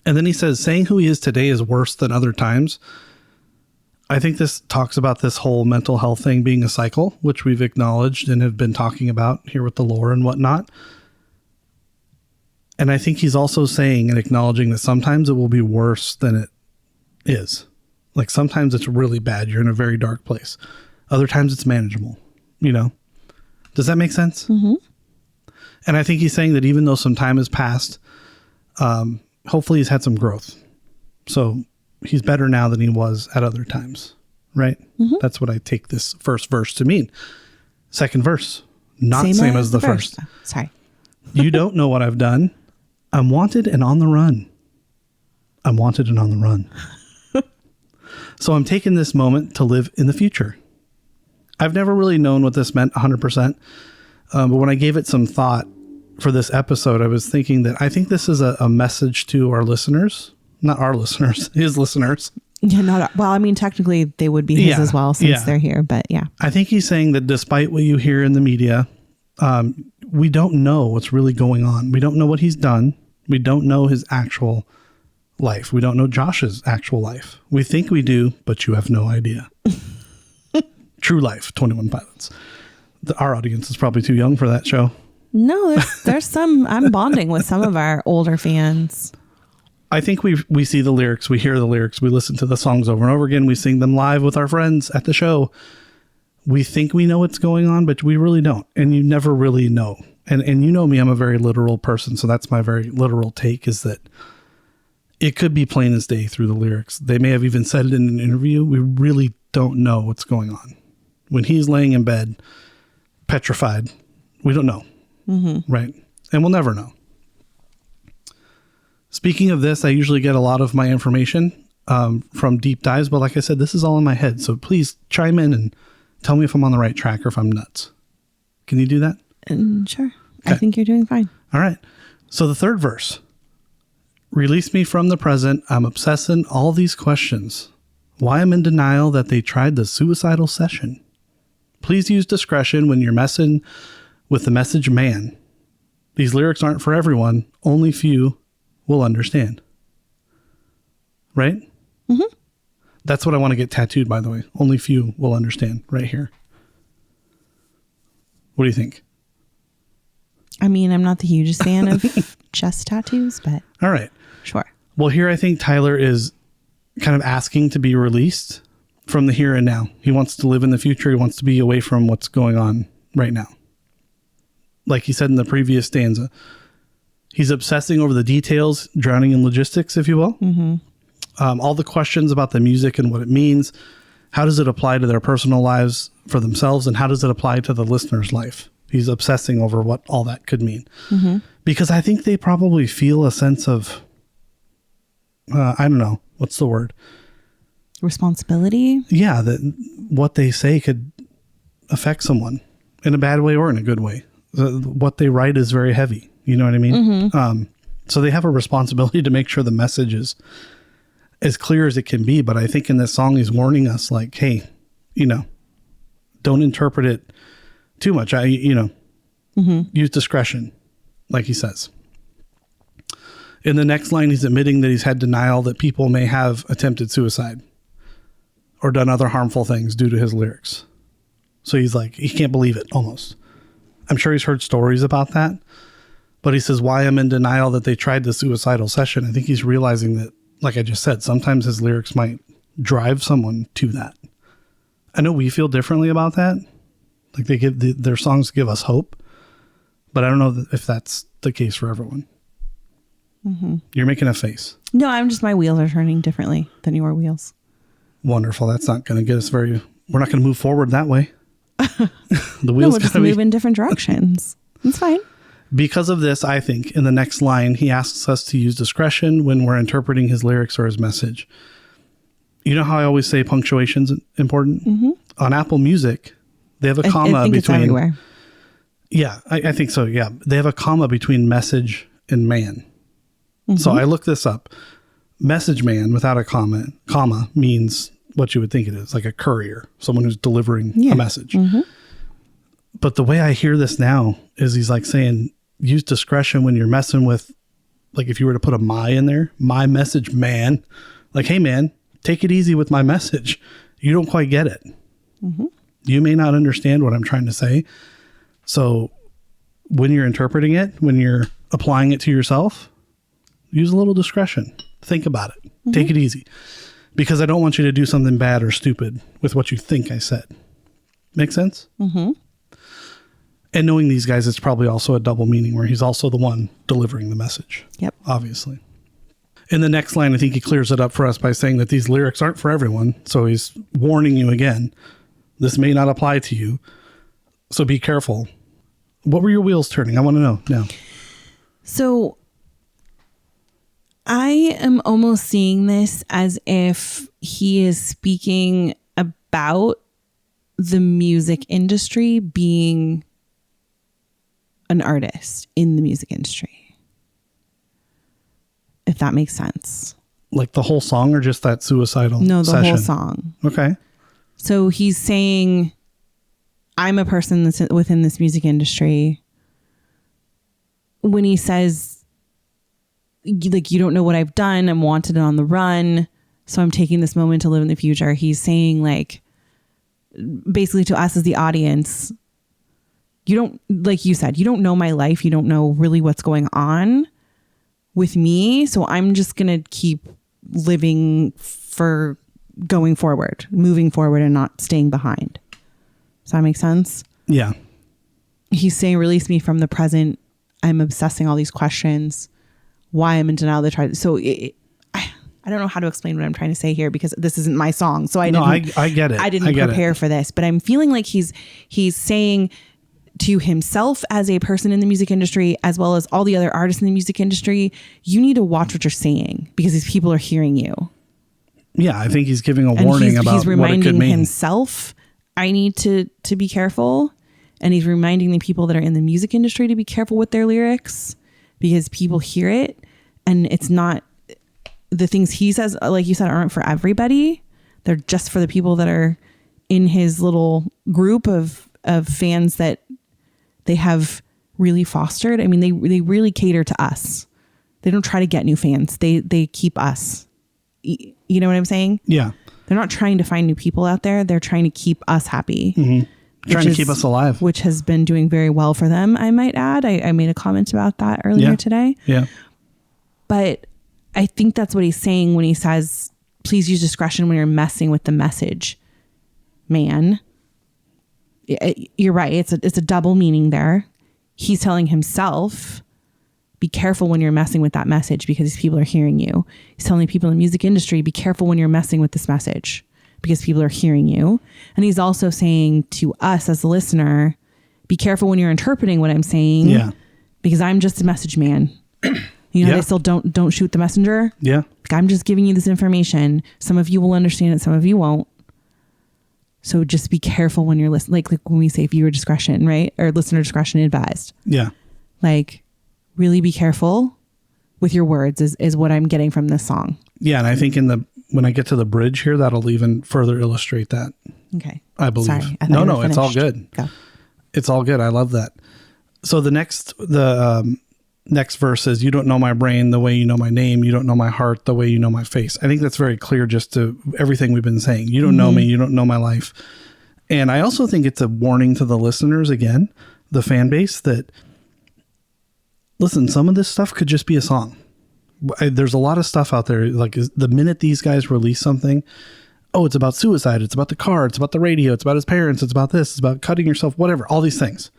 And then he says, saying who he is today is worse than other times. I think this talks about this whole mental health thing being a cycle, which we've acknowledged and have been talking about here with the lore and whatnot. And I think he's also saying and acknowledging that sometimes it will be worse than it is. Like sometimes it's really bad. You're in a very dark place. Other times it's manageable, you know? Does that make sense? Mm-hmm. And I think he's saying that even though some time has passed, hopefully he's had some growth. So he's better now than he was at other times, right? Mm-hmm. That's what I take this first verse to mean. Second verse, not same as the first. Oh, sorry. You don't know what I've done. I'm wanted and on the run. I'm wanted and on the run. So I'm taking this moment to live in the future. I've never really known what this meant 100%. But when I gave it some thought for this episode, I was thinking that I think this is a message to our listeners, not our listeners, his listeners. Yeah, well, I mean, technically they would be his as well since they're here, but yeah. I think he's saying that despite what you hear in the media, we don't know what's really going on. We don't know what he's done. We don't know his actual life. We don't know Josh's actual life. We think we do, but you have no idea. True Life, 21 Pilots. Our audience is probably too young for that show. No, there's some, I'm bonding with some of our older fans. I think we see the lyrics, we hear the lyrics, we listen to the songs over and over again, we sing them live with our friends at the show. We think we know what's going on, but we really don't. And you never really know. And you know me, I'm a very literal person. So that's my very literal take, is that it could be plain as day through the lyrics. They may have even said it in an interview. We really don't know what's going on. When he's laying in bed, petrified, we don't know. Mm-hmm. Right? And we'll never know. Speaking of this, I usually get a lot of my information from deep dives, but like I said, this is all in my head. So please chime in and tell me if I'm on the right track or if I'm nuts. Can you do that? Sure. Okay. I think you're doing fine. All right. So the third verse, release me from the present. I'm obsessing all these questions. Why I'm in denial that they tried the suicidal session. Please use discretion when you're messing with the message man. These lyrics aren't for everyone. Only few will understand. Right? Mm-hmm. That's what I want to get tattooed, by the way. Only few will understand right here. What do you think? I mean, I'm not the hugest fan of chest tattoos, but all right. Sure. Well, here I think Tyler is kind of asking to be released from the here and now. He wants to live in the future. He wants to be away from what's going on right now. Like he said in the previous stanza, he's obsessing over the details, drowning in logistics, if you will. Mm-hmm. All the questions about the music and what it means. How does it apply to their personal lives for themselves? And how does it apply to the listener's life? He's obsessing over what all that could mean. Mm-hmm. Because I think they probably feel a sense of, I don't know, what's the word? Responsibility? Yeah, that what they say could affect someone in a bad way or in a good way. What they write is very heavy. You know what I mean? Mm-hmm. So they have a responsibility to make sure the message is as clear as it can be. But I think in this song, he's warning us like, hey, don't interpret it too much. Use discretion, like he says. In the next line, he's admitting that he's had denial that people may have attempted suicide or done other harmful things due to his lyrics. So he's like, he can't believe it almost. I'm sure he's heard stories about that, but he says, why I'm in denial that they tried the suicidal session. I think he's realizing that, like I just said, sometimes his lyrics might drive someone to that. I know we feel differently about that. Like they give their songs give us hope, but I don't know if that's the case for everyone. Mm-hmm. You're making a face. No, my wheels are turning differently than your wheels. Wonderful. That's not going to get us we're not going to move forward that way. The wheels we'll just move in different directions. It's fine. Because of this, I think in the next line, he asks us to use discretion when we're interpreting his lyrics or his message. You know how I always say punctuation's important? Mm-hmm. On Apple Music, they have a comma I think between. It's everywhere. Yeah, I think so. Yeah. They have a comma between message and man. Mm-hmm. So I looked this up. Message man without a comma means what you would think it is, like a courier, someone who's delivering a message. Mm-hmm. But the way I hear this now is he's like saying, use discretion when you're messing with, like if you were to put a my in there, my message man, like, hey man, take it easy with my message. You don't quite get it. Mm-hmm. You may not understand what I'm trying to say. So when you're interpreting it, when you're applying it to yourself, use a little discretion. Think about it. Mm-hmm. Take it easy. Because I don't want you to do something bad or stupid with what you think I said. Make sense? Mm-hmm. And knowing these guys, it's probably also a double meaning where he's also the one delivering the message. Yep. Obviously. In the next line, I think he clears it up for us by saying that these lyrics aren't for everyone. So he's warning you again. This may not apply to you. So be careful. What were your wheels turning? I want to know now. So I am almost seeing this as if he is speaking about the music industry being an artist in the music industry. If that makes sense. Like the whole song or just that suicidal No, the session? whole song. Okay. So he's saying, I'm a person that's within this music industry. When he says, like, you don't know what I've done. I'm wanted and on the run. So I'm taking this moment to live in the future. He's saying, like, basically to us as the audience, you don't, like you said, you don't know my life. You don't know really what's going on with me. So I'm just going to keep living for going forward, moving forward and not staying behind. Does that make sense? Yeah. He's saying, release me from the present. I'm obsessing all these questions. Why I'm in denial. So I don't know how to explain what I'm trying to say here because this isn't my song. So I get it. I didn't prepare for this, but I'm feeling like he's saying to himself as a person in the music industry, as well as all the other artists in the music industry, you need to watch what you're saying because these people are hearing you. Yeah, I think he's giving a warning about he's reminding what it could mean. Himself, I need to be careful. And he's reminding the people that are in the music industry to be careful with their lyrics because people hear it and it's not, the things he says, like you said, aren't for everybody. They're just for the people that are in his little group of fans that they have really fostered. I mean, they really cater to us. They don't try to get new fans. They keep us. You know what I'm saying? Yeah. They're not trying to find new people out there. They're trying to keep us happy. Mm-hmm. Trying to keep us alive. Which has been doing very well for them, I might add. I made a comment about that earlier today. Yeah. But I think that's what he's saying when he says, please use discretion when you're messing with the message. Man, you're right. It's a double meaning there. He's telling himself, be careful when you're messing with that message because these people are hearing you. He's telling people in the music industry, be careful when you're messing with this message because people are hearing you. And he's also saying to us as a listener, be careful when you're interpreting what I'm saying. Yeah. Because I'm just a message man. You know, they still don't shoot the messenger. Yeah. Like, I'm just giving you this information. Some of you will understand it. Some of you won't. So just be careful when you're listening. Like when we say viewer discretion, right? Or listener discretion advised. Yeah. Like really be careful with your words is what I'm getting from this song. Yeah. And I think when I get to the bridge here, that'll even further illustrate that. Okay. I believe. Sorry. No, it's all good. Go. It's all good. I love that. So the next verse is, you don't know my brain the way you know my name. You don't know my heart the way you know my face. I think that's very clear just to everything we've been saying. You don't know me. You don't know my life. And I also think it's a warning to the listeners, again, the fan base, that, listen, some of this stuff could just be a song. There's a lot of stuff out there. Like the minute these guys release something, oh, it's about suicide. It's about the car. It's about the radio. It's about his parents. It's about this. It's about cutting yourself, whatever, all these things.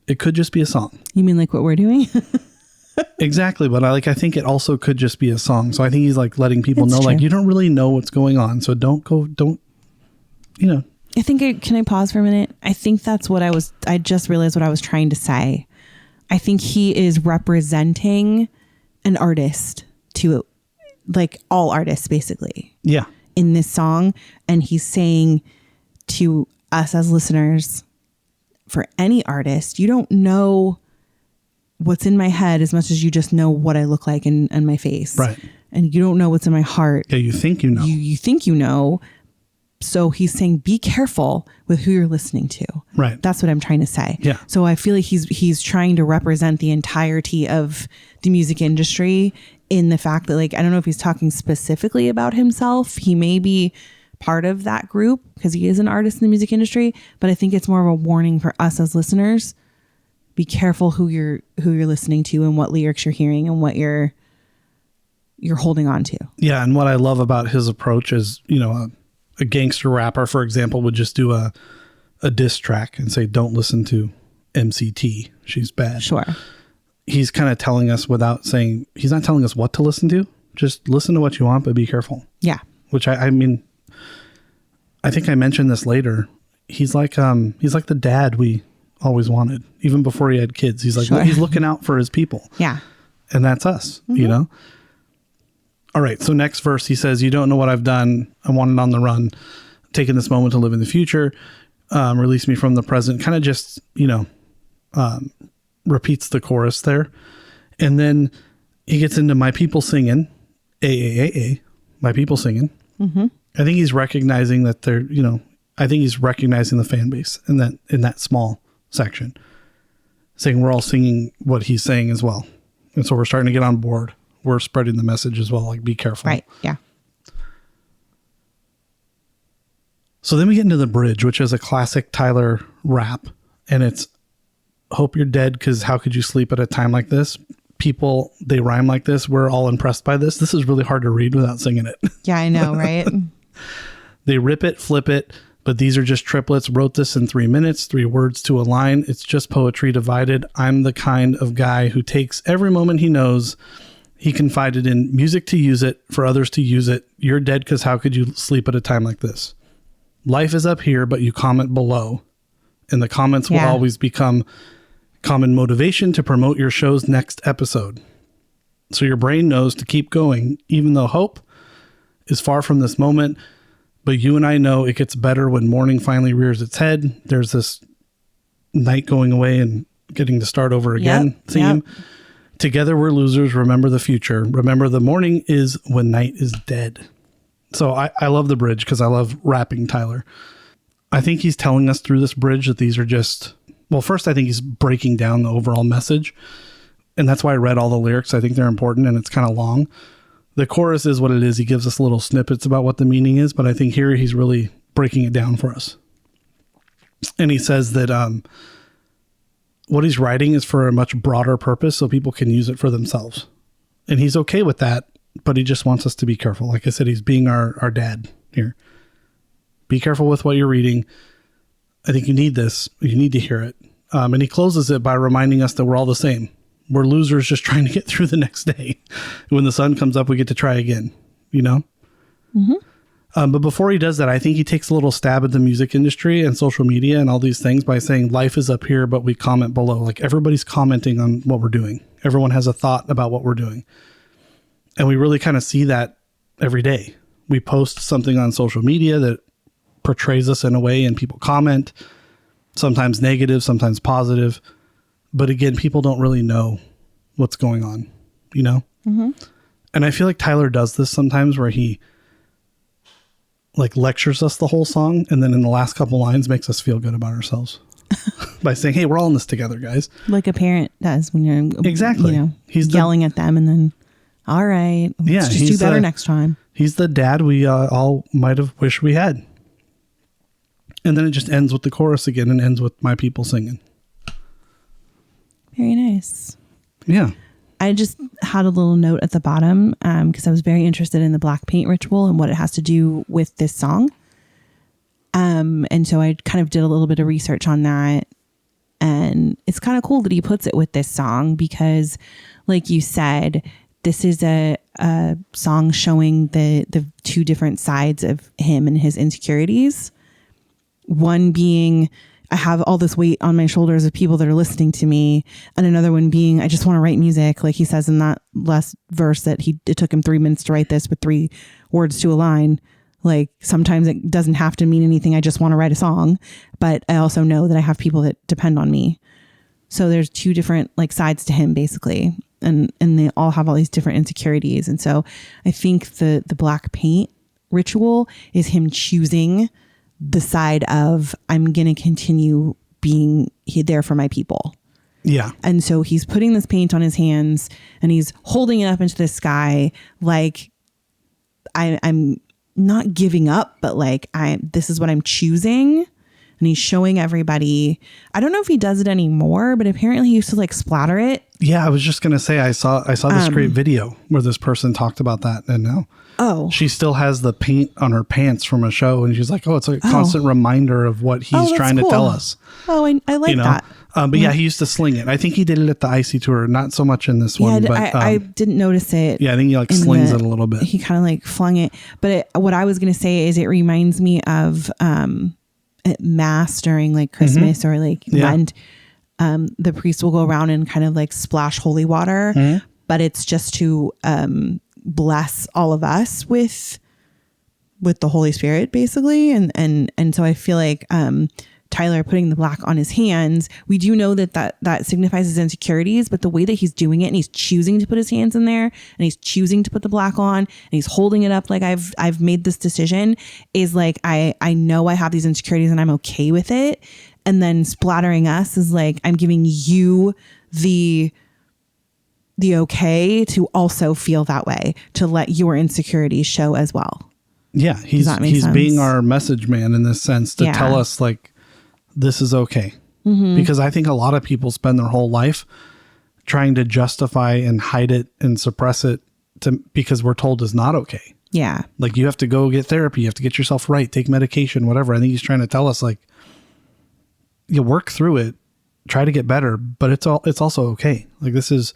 It could just be a song. You mean like what we're doing? Exactly. But I think it also could just be a song. So I think he's like letting people know, true. like, you don't really know what's going on. So don't, I think, can I pause for a minute? I think that's what I just realized what I was trying to say. I think he is representing an artist to like all artists basically. Yeah. In this song. And he's saying to us as listeners, for any artist, you don't know what's in my head as much as you just know what I look like in my face. Right. And you don't know what's in my heart. Yeah, you think you know. You think you know. So he's saying, be careful with who you're listening to. Right. That's what I'm trying to say. Yeah. So I feel like he's trying to represent the entirety of the music industry in the fact that, like, I don't know if he's talking specifically about himself. He may be part of that group because he is an artist in the music industry, but I think it's more of a warning for us as listeners. Be careful who you're listening to and what lyrics you're hearing and what you're holding on to. Yeah. And what I love about his approach is, a gangster rapper, for example, would just do a diss track and say, don't listen to MCT. She's bad. Sure. He's kind of telling us without saying, he's not telling us what to listen to. Just listen to what you want, but be careful. Yeah. Which I mean, I think I mentioned this later. He's like the dad we always wanted, even before he had kids. He's like, sure. He's looking out for his people. Yeah. And that's us, All right. So next verse, he says, you don't know what I've done. I want it on the run. Taking this moment to live in the future. Release me from the present. Kind of just, repeats the chorus there. And then he gets into my people singing. My people singing. Mm-hmm. I think he's recognizing that they're, I think he's recognizing the fan base in that small section. Saying we're all singing what he's saying as well. And so we're starting to get on board. We're spreading the message as well. Like, be careful. Right. Yeah. So then we get into the bridge, which is a classic Tyler rap. And it's, hope you're dead because how could you sleep at a time like this? People, they rhyme like this. We're all impressed by this. This is really hard to read without singing it. Yeah, I know, right? They rip it, flip it, but these are just triplets. Wrote this in 3 minutes, 3 words to a line. It's just poetry divided. I'm the kind of guy who takes every moment he knows. He confided in music to use it, for others to use it. You're dead because how could you sleep at a time like this? Life is up here, but you comment below. And the comments will always become common motivation to promote your show's next episode. So your brain knows to keep going, even though hope is far from this moment. But you and I know it gets better when morning finally rears its head. There's this night going away and getting to start over again theme. Yep. Together we're losers. Remember the future. Remember the morning is when night is dead. So I love the bridge because I love rapping Tyler. I think he's telling us through this bridge that these are just, well, first I think he's breaking down the overall message. And that's why I read all the lyrics. I think they're important and it's kind of long. The chorus is what it is. He gives us little snippets about what the meaning is, but I think here he's really breaking it down for us. And he says that what he's writing is for a much broader purpose so people can use it for themselves. And he's okay with that, but he just wants us to be careful. Like I said, he's being our dad here. Be careful with what you're reading. I think you need this. You need to hear it. And he closes it by reminding us that we're all the same. We're losers just trying to get through the next day. When the sun comes up, we get to try again, Mm-hmm. But before he does that, I think he takes a little stab at the music industry and social media and all these things by saying life is up here, but we comment below. Like everybody's commenting on what we're doing. Everyone has a thought about what we're doing. And we really kind of see that every day. We post something on social media that portrays us in a way and people comment, sometimes negative, sometimes positive. But again, people don't really know what's going on, Mm-hmm. And I feel like Tyler does this sometimes where he like lectures us the whole song. And then in the last couple lines makes us feel good about ourselves by saying, hey, we're all in this together, guys. Like a parent does when you're exactly he's yelling at them and then, all right, let's just do better next time. He's the dad we all might have wished we had. And then it just ends with the chorus again and ends with my people singing. Very nice. Yeah. I just had a little note at the bottom because I was very interested in the black paint ritual and what it has to do with this song. And so I kind of did a little bit of research on that. And it's kind of cool that he puts it with this song because, like you said, this is a song showing the two different sides of him and his insecurities. One being, I have all this weight on my shoulders of people that are listening to me. And another one being, I just want to write music. Like he says in that last verse that it took him 3 minutes to write this with 3 words to a line. Like sometimes it doesn't have to mean anything. I just want to write a song. But I also know that I have people that depend on me. So there's 2 different like sides to him basically. And they all have all these different insecurities. And so I think the black paint ritual is him choosing the side of I'm going to continue being there for my people. Yeah. And so he's putting this paint on his hands and he's holding it up into the sky. Like I'm not giving up, but like this is what I'm choosing. And he's showing everybody. I don't know if he does it anymore, but apparently he used to like splatter it. Yeah, I was just gonna say I saw this great video where this person talked about that, and now she still has the paint on her pants from a show, and she's like, it's a constant reminder of what he's trying to tell us. Oh, I like that. But yeah, he used to sling it. I think he did it at the Icy Tour, not so much in this one. But I didn't notice it. Yeah, I think he like slings it a little bit. He kind of like flung it. But what I was gonna say is it reminds me of at Mass during like Christmas or like Lent. The priest will go around and kind of like splash holy water, but it's just to bless all of us with the Holy Spirit, basically. And so I feel like Tyler putting the black on his hands, we do know that signifies his insecurities, but the way that he's doing it, and he's choosing to put his hands in there, and he's choosing to put the black on, and he's holding it up like I've made this decision, is like I know I have these insecurities and I'm okay with it. And then splattering us is like, I'm giving you the okay to also feel that way, to let your insecurities show as well. Yeah, he's being our message man in this sense, to tell us like, this is okay. Mm-hmm. Because I think a lot of people spend their whole life trying to justify and hide it and suppress it because we're told is not okay. Yeah. Like, you have to go get therapy. You have to get yourself right, take medication, whatever. I think he's trying to tell us, like, you work through it, try to get better, but it's also okay. Like, this is,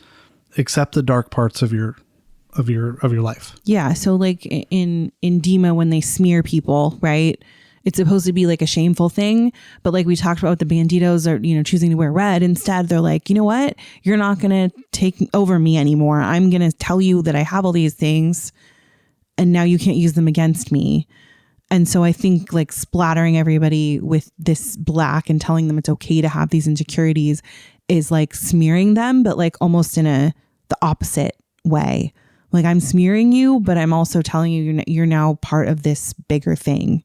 accept the dark parts of your life. Yeah. So like in Dema, when they smear people, right? It's supposed to be like a shameful thing, but like we talked about, the banditos are, choosing to wear red. Instead, they're like, you know what? You're not going to take over me anymore. I'm going to tell you that I have all these things and now you can't use them against me. And so I think like splattering everybody with this black and telling them it's okay to have these insecurities is like smearing them, but like almost in the opposite way. Like, I'm smearing you, but I'm also telling you you're now part of this bigger thing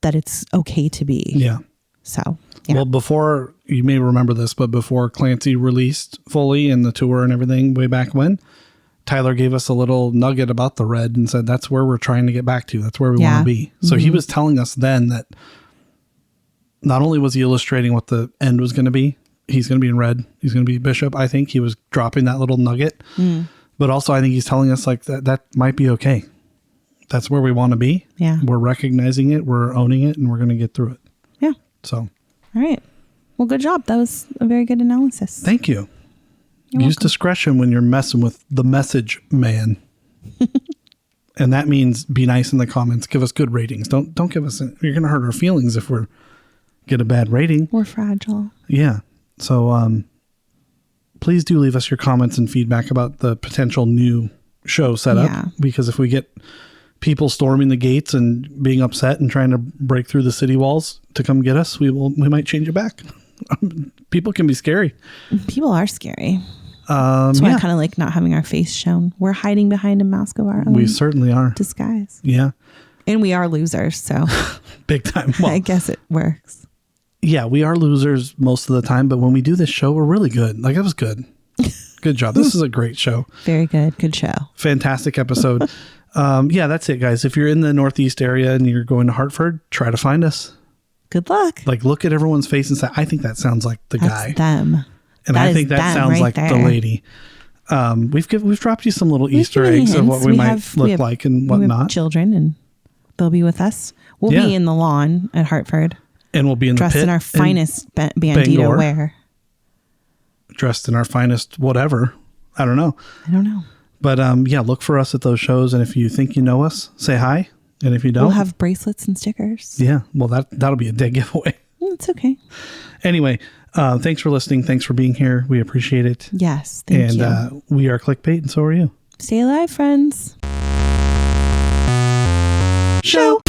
that it's okay to be. Yeah. So, yeah. Well, before, you may remember this, but before Clancy released fully and the tour and everything way back when, Tyler gave us a little nugget about the red and said, that's where we're trying to get back to. That's where we want to be. So he was telling us then that not only was he illustrating what the end was going to be, he's going to be in red, he's going to be bishop. I think he was dropping that little nugget, but also I think he's telling us like that might be okay. That's where we want to be. Yeah. We're recognizing it, we're owning it, and we're going to get through it. Yeah. So. All right. Well, good job. That was a very good analysis. Thank you. You're Use welcome. discretion when you're messing with the message man. And that means be nice in the comments. Give us good ratings. Don't give us, you're going to hurt our feelings if we get a bad rating. We're fragile. Yeah. So please do leave us your comments and feedback about the potential new show setup. Yeah. Because if we get people storming the gates and being upset and trying to break through the city walls to come get us, we might change it back. People can be scary. People are scary. That's why I kind of like not having our face shown. We're hiding behind a mask of our own. We certainly are. Disguise. Yeah. And we are losers, so. Big time. Well, I guess it works. Yeah, we are losers most of the time, but when we do this show, we're really good. Like, it was good. Good job. This is a great show. Very good. Good show. Fantastic episode. Yeah, that's it, guys. If you're in the Northeast area and you're going to Hartford, try to find us. Good luck. Like, look at everyone's face and say, I think that sounds like the guy. Them. And I think that sounds like the lady. We've dropped you some little Easter eggs of what we might look like and whatnot. We have children, and they'll be with us. We'll be in the lawn at Hartford. And we'll be in the pit. Dressed in our finest bandito wear. Dressed in our finest whatever. I don't know. But yeah, look for us at those shows. And if you think you know us, say hi. And if you don't, we'll have bracelets and stickers. Yeah. Well, that'll be a dead giveaway. It's okay. Anyway, thanks for listening. Thanks for being here. We appreciate it. Yes. Thank you. And we are Clique Bait, and so are you. Stay alive, friends. Show.